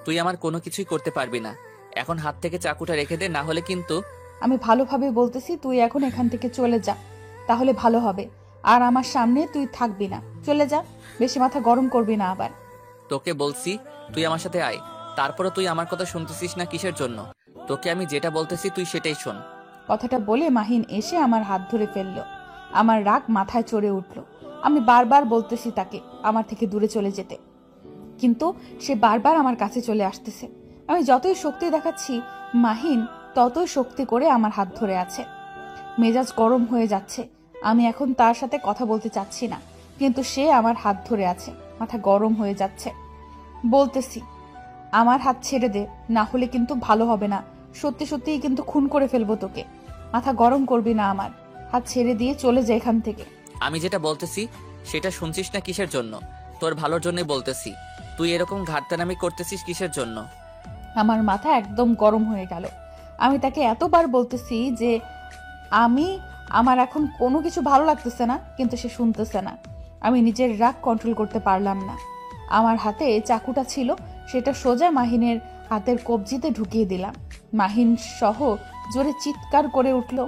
তুই আমার কোনো কিছুই করতে পারবি না। এখন হাত থেকে চাকুটা রেখে দে, না হলে কিন্তু। আমি ভালোভাবে বলতেছি, তুই এখন এখান থেকে চলে যা, তাহলে ভালো হবে। আর আমার সামনে তুই থাকবি না, চলে যা। বেশি মাথা গরম করবি না আবার। তোকে বলছি তুই আমার সাথে আয়, তারপরে তুই আমার কথা শুনতেছিস না কিসের জন্য? তোকে আমি যেটা বলতেছি তুই সেটাই শোন। কথাটা বলে মাহিন এসে আমার হাত ধরে ফেলল। আমার রাগ মাথায় চড়ে উঠল। আমি বারবার বলতেছি তাকে আমার থেকে দূরে চলে যেতে, কিন্তু সে বারবার আমার কাছে চলে আসতেছে। আমি যতই শক্তি দেখাচ্ছি মাহিন ততই শক্তি করে আমার হাত ধরে আছে। মেজাজ গরম হয়ে যাচ্ছে। আমি এখন তার সাথে কথা বলতে চাচ্ছি না, কিন্তু সে আমার হাত ধরে আছে। মাথা গরম হয়ে যাচ্ছে। বলতেছি, আমার হাত ছেড়ে দে, না হলে কিন্তু ভালো হবে না। সত্যি সত্যিই কিন্তু খুন করে ফেলবো তোকে। মাথা গরম করবি না আমার। হাত ছেড়ে দিয়ে চলে যা এখান থেকে। আমি যেটা বলতেছি সেটা শুনছিস না কিসের জন্য? তোর ভালোর জন্যই বলতেছি। তুই এরকম ঘাটতানামি করতেছিস কিসের জন্য? আমার মাথা একদম গরম হয়ে গেল। আমি তাকে এতবার বলতেছি যে আমার এখন কোনো কিছু ভালো লাগতেছে না, কিন্তু সে শুনতেছে না। আমি নিজের রাগ কন্ট্রোল করতে পারলাম না। আমার হাতে চাকুটা ছিল, সেটা সোজা মাহিনের হাতের কবজিতে ঢুকিয়ে দিলাম। মাহিন সহ জোরে চিৎকার করে উঠল।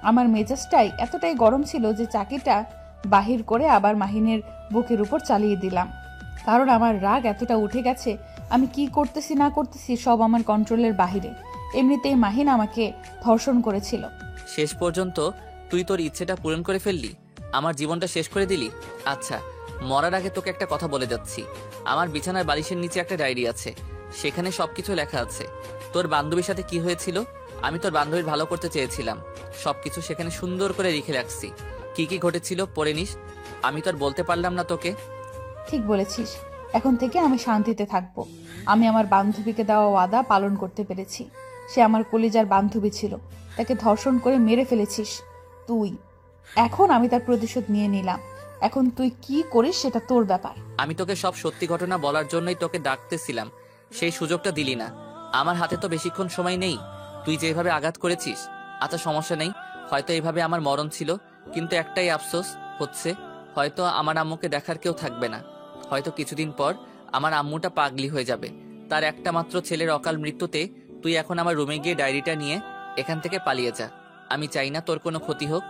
আমার মেজাজটাই এতটাই গরম ছিল যে চাকিটা বাহির করে আবার মাহিনের বুকের উপর চালিয়ে দিলাম। কারণ আমার রাগ এতটা উঠে গেছে, আমি কি করতেছি না করতেছি সব আমার কন্ট্রোলের বাহিরে। এমনিতেই মাহিন আমাকে ধর্ষণ করেছিল। শেষ পর্যন্ত তুই তোর ইচ্ছেটা পূরণ করে ফেললি, আমার জীবনটা শেষ করে দিলি। আচ্ছা, মরার আগে তোকে একটা কথা বলে যাচ্ছি। আমার বিছানার বালিশের নিচে একটা ডায়েরি আছে, সেখানে সবকিছু লেখা আছে। তোর বান্ধবীর সাথে কি হয়েছিল, আমি তোর বান্ধবীর ভালো করতে চেয়েছিলাম, সবকিছু সেখানে সুন্দর করে লিখে রাখছি। কি কি ঘটেছিল পড়ে নিস। আমি তোর বলতে পারলাম না তোকে। ঠিক বলেছিস, এখন থেকে আমি শান্তিতে থাকবো। আমি আমার বান্ধবীকে দেওয়া ওয়াদা পালন করতে পেরেছি। সে আমার কলিজার বান্ধবী ছিল, তাকে ধর্ষণ করে মেরে ফেলেছিস তুই। এখন আমি তার প্রতিশোধ নিয়ে নিলাম। এখন তুই কি করিস সেটা তোর ব্যাপার। আমি তোকে সব সত্যি ঘটনা বলার জন্যই তোকে ডাকতেছিলাম, সেই সুযোগটা দিলি না। আমার হাতে তো বেশিক্ষণ সময় নেই। তুই যেভাবে আঘাত করেছিস, আচ্ছা সমস্যা নেই, হয়তো এইভাবে আমার মরণ ছিল, কিন্তু একটাই আফসোস হচ্ছে, হয়তো আমার আম্মুকে দেখার কেউ থাকবে না। হয়তো কিছুদিন পর আমার আম্মুটা পাগলি হয়ে যাবে। তার একটা মাত্র ছেলের অকাল মৃত্যুতে তুই এখন আমার রুমে গিয়ে ডায়েরিটা নিয়ে এখান থেকে পালিয়ে যা। আমি চাই না তোর কোনো ক্ষতি হোক।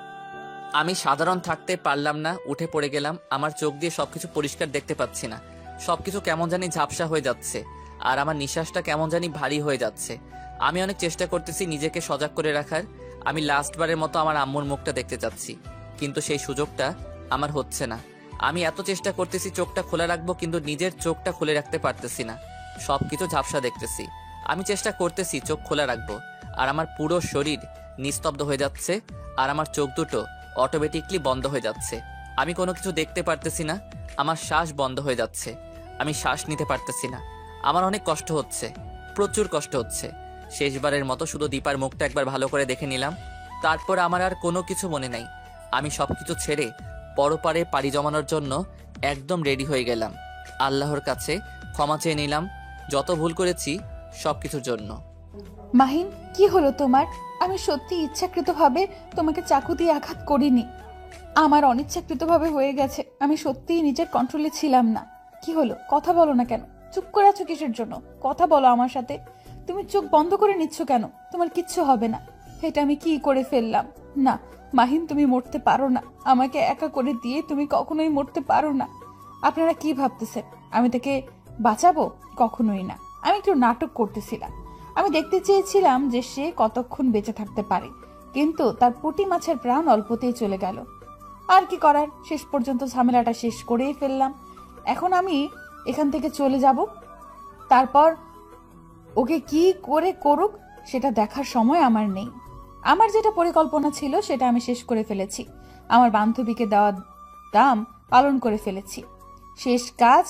আমি সাধারণ থাকতে পারলাম না, উঠে পড়ে গেলাম। আমার চোখ দিয়ে সবকিছু পরিষ্কার দেখতে পাচ্ছি না, সবকিছু কেমন জানি ঝাপসা হয়ে যাচ্ছে, আর আমার নিঃশ্বাসটা কেমন জানি ভারী হয়ে যাচ্ছে। আমি অনেক চেষ্টা করতেছি নিজেকে সজাগ করে রাখার। আমি লাস্টবারের মতো আমার আম্মুর মুখটা দেখতে চাচ্ছি, কিন্তু সেই সুযোগটা আমার হচ্ছে না। আমি এত চেষ্টা করতেছি চোখটা খোলা রাখবো, কিন্তু নিজের চোখটা খুলে রাখতে পারতেছি না। সবকিছু ঝাপসা দেখতেছি। আমি চেষ্টা করতেছি চোখ খোলা রাখবো, আর আমার পুরো শরীর নিস্তব্ধ হয়ে যাচ্ছে, আর আমার চোখ দুটো অটোমেটিকলি বন্ধ হয়ে যাচ্ছে। আমি কোনো কিছু দেখতে পারতেছি না। আমার শ্বাস বন্ধ হয়ে যাচ্ছে, আমি শ্বাস নিতে পারতেছি না। আমার অনেক কষ্ট হচ্ছে, প্রচুর কষ্ট হচ্ছে। শেষবারের মতো শুধু দীপার মুখটা একবার ভালো করে দেখে নিলাম, তারপর আমার আর কোনো কিছু মনে নাই। আমি সবকিছু ছেড়ে পরপারে পাড়ি জমানোর জন্য একদম রেডি হয়ে গেলাম। আল্লাহর কাছে ক্ষমা চেয়ে নিলাম যত ভুল করেছি সবকিছুর জন্য। মাহিন, কি হলো তোমার? আমি সত্যি ইচ্ছাকৃতভাবে তোমাকে চাকু দিয়ে আঘাত করিনি। আমার অনিচ্ছাকৃতভাবে হয়ে গেছে। আমি সত্যিই নিজের কন্ট্রোলে ছিলাম না। কি হলো? কথা বলো না কেন? চুপ করে আছো কিসের জন্য? কথা বলো আমার সাথে। তুমি চোখ বন্ধ করে নিচ্ছ কেন? তোমার কিচ্ছু হবে না। এটা আমি কি করে ফেললাম? না মাহিন, তুমি মরতে পারো না। আমাকে একা করে দিয়ে তুমি কখনোই মরতে পারো না। আপনারা কি ভাবতেছেন আমি তাকে বাঁচাবো? কখনোই না। আমি একটু নাটক করতেছিলাম। আমি দেখতে চেয়েছিলাম যে সে কতক্ষণ বেঁচে থাকতে পারে, কিন্তু তার পুঁটি মাছের প্রাণ অল্পতেই চলে গেল। আর কি করার, শেষ পর্যন্ত ঝামেলাটা শেষ করেই ফেললাম। এখন আমি এখান থেকে চলে যাব, তারপর ওকে কি করে করুক সেটা দেখার সময় আমার নেই। আমার যেটা পরিকল্পনা ছিল সেটা আমি শেষ করে ফেলেছি। আমার বান্ধবীকে দেওয়া দাম পালন করে ফেলেছি। শেষ কাজ।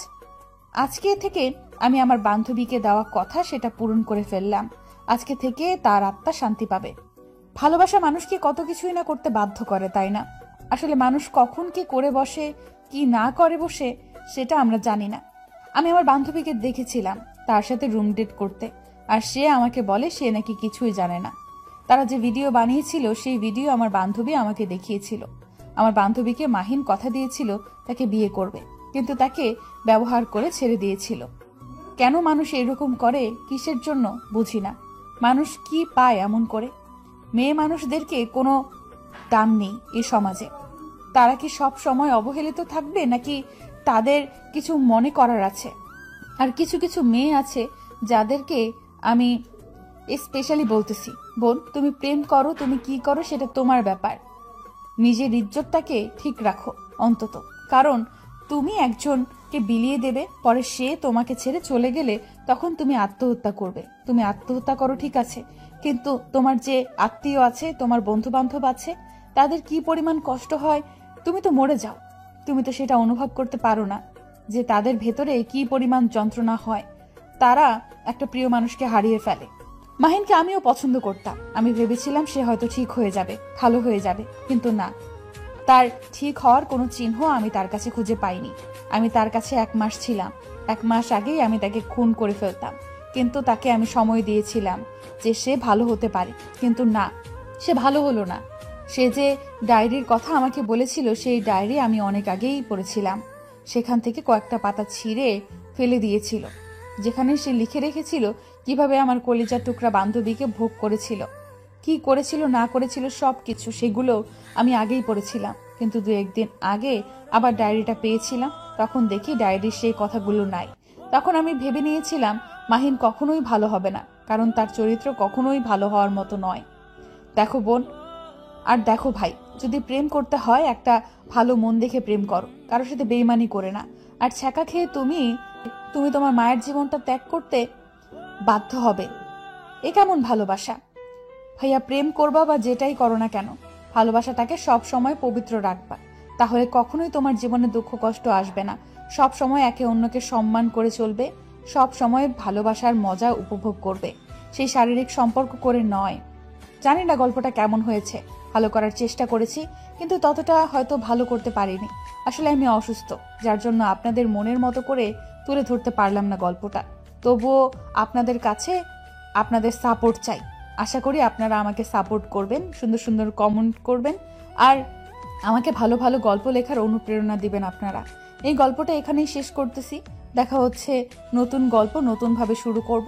আজকে থেকে আমি আমার বান্ধবীকে দেওয়া কথা সেটা পূরণ করে ফেললাম। আজকে থেকে তার আত্মা শান্তি পাবে। ভালোবাসা মানুষকে কত কিছুই না করতে বাধ্য করে, তাই না? আসলে মানুষ কখন কি করে বসে, কি না করে বসে, সেটা আমরা জানি না। আমি আমার বান্ধবীকে দেখেছিলাম তার সাথে রুম ডেট করতে, আর সে আমাকে বলে সে নাকি কিছুই জানে না। তারা যে ভিডিও বানিয়েছিল সেই ভিডিও আমার বান্ধবী আমাকে দেখিয়েছিল। আমার বান্ধবীকে মাহিন কথা দিয়েছিল তাকে বিয়ে করবে, কিন্তু তাকে ব্যবহার করে ছেড়ে দিয়েছিল। কেন মানুষ এরকম করে, কিসের জন্য বুঝি না। মানুষ কি পায় এমন করে? মেয়ে মানুষদেরকে কোনো দাম নেই এই সমাজে। তারা কি সব সময় অবহেলিত থাকবে, নাকি তাদের কিছু মনে করার আছে? আর কিছু কিছু মেয়ে আছে যাদেরকে আমি স্পেশালি বলতেছি। বোন, তুমি প্রেম করো, তুমি কি করো সেটা তোমার ব্যাপার। নিজের ইজ্জতটাকে ঠিক রাখো অন্তত, কারণ তুমি একজনকে বিলিয়ে দেবে, পরে সে তোমাকে ছেড়ে চলে গেলে তখন তুমি আত্মহত্যা করবে। তুমি আত্মহত্যা করো ঠিক আছে, কিন্তু তোমার যে আত্মীয় আছে, তোমার বন্ধু বান্ধব আছে, তাদের কি পরিমাণ কষ্ট হয় তুমি তো মরে যাও, তুমি তো সেটা অনুভব করতে পারো না যে তাদের ভেতরে কি পরিমাণ যন্ত্রণা হয়। তারা একটা প্রিয় মানুষকে হারিয়ে ফেলে। মাহিনকে আমিও পছন্দ করতাম, আমি ভেবেছিলাম সে হয়তো ঠিক হয়ে যাবে, ভালো হয়ে যাবে, কিন্তু না, তার ঠিক হওয়ার কোনো চিহ্ন আমি তার কাছে খুঁজে পাইনি। আমি তার কাছে 1 মাস ছিলাম, 1 মাস আগেই আমি তাকে খুন করে ফেলতাম, কিন্তু তাকে আমি সময় দিয়েছিলাম যে সে ভালো হতে পারে, কিন্তু না, সে ভালো হলো না। সে যে ডায়েরির কথা আমাকে বলেছিল, সেই ডায়েরি আমি অনেক আগেই পড়েছিলাম। সেখান থেকে কয়েকটা পাতা ছিঁড়ে ফেলে দিয়েছিল, যেখানে সে লিখে রেখেছিল কিভাবে আমার কলিজার টুকরা বান্ধবীকে ভোগ করেছিল, কি করেছিল না করেছিল সবকিছু, সেগুলো আমি আগেই পড়েছিলাম। কিন্তু 2-1 দিন আগে আবার ডায়েরিটা পেয়েছিলাম, তখন দেখি ডায়েরির সেই কথাগুলো নাই। তখন আমি ভেবে নিয়েছিলাম মাহিন কখনোই ভালো হবে না, কারণ তার চরিত্র কখনোই ভালো হওয়ার মতো নয়। দেখো বোন, আর দেখো ভাই, যদি প্রেম করতে হয় একটা ভালো মন দেখে প্রেম করো, কারোর সাথে বেইমানি করে না। আর ছ্যাঁকা খেয়ে তুমি তোমার মায়ের জীবনটা ত্যাগ করতে বাধ্য হবে, এ কেমন ভালোবাসা? ভাইয়া, প্রেম করবা বা যেটাই করো না কেন, ভালোবাসাটাকে সব সময় পবিত্র রাখবা, তাহলে কখনোই তোমার জীবনে দুঃখ কষ্ট আসবে না। সব সময় একে অন্যকে সম্মান করে চলবে, সব সময় ভালোবাসার মজা উপভোগ করবে, সেই শারীরিক সম্পর্ক করে নয়। জানি না গল্পটা কেমন হয়েছে, ভালো করার চেষ্টা করেছি, কিন্তু ততটা হয়তো ভালো করতে পারিনি। আসলে আমি অসুস্থ, যার জন্য আপনাদের মনের মতো করে তুলে ধরতে পারলাম না গল্পটা। তবুও আপনাদের কাছে আপনাদের সাপোর্ট চাই। আশা করি আপনারা আমাকে সাপোর্ট করবেন, সুন্দর সুন্দর কমেন্ট করবেন, আর আমাকে ভালো ভালো গল্প লেখার অনুপ্রেরণা দিবেন আপনারা। এই গল্পটা এখানেই শেষ করতেছি। দেখা হচ্ছে নতুন গল্প, নতুনভাবে শুরু করব,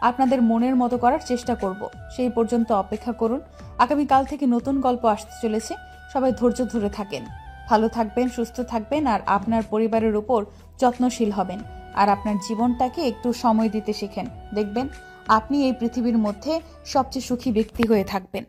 আপনাদের মনের মতো করার চেষ্টা করব। সেই পর্যন্ত অপেক্ষা করুন। আগামীকাল থেকে নতুন গল্প আসতে চলেছে। সবাই ধৈর্য ধরে থাকেন, ভালো থাকবেন, সুস্থ থাকবেন, আর আপনার পরিবারের উপর যত্নশীল হবেন, আর আপনার জীবনটাকে একটু সময় দিতে শেখেন। দেখবেন আপনি এই পৃথিবীর মধ্যে সবচেয়ে সুখী ব্যক্তি হয়ে থাকবেন।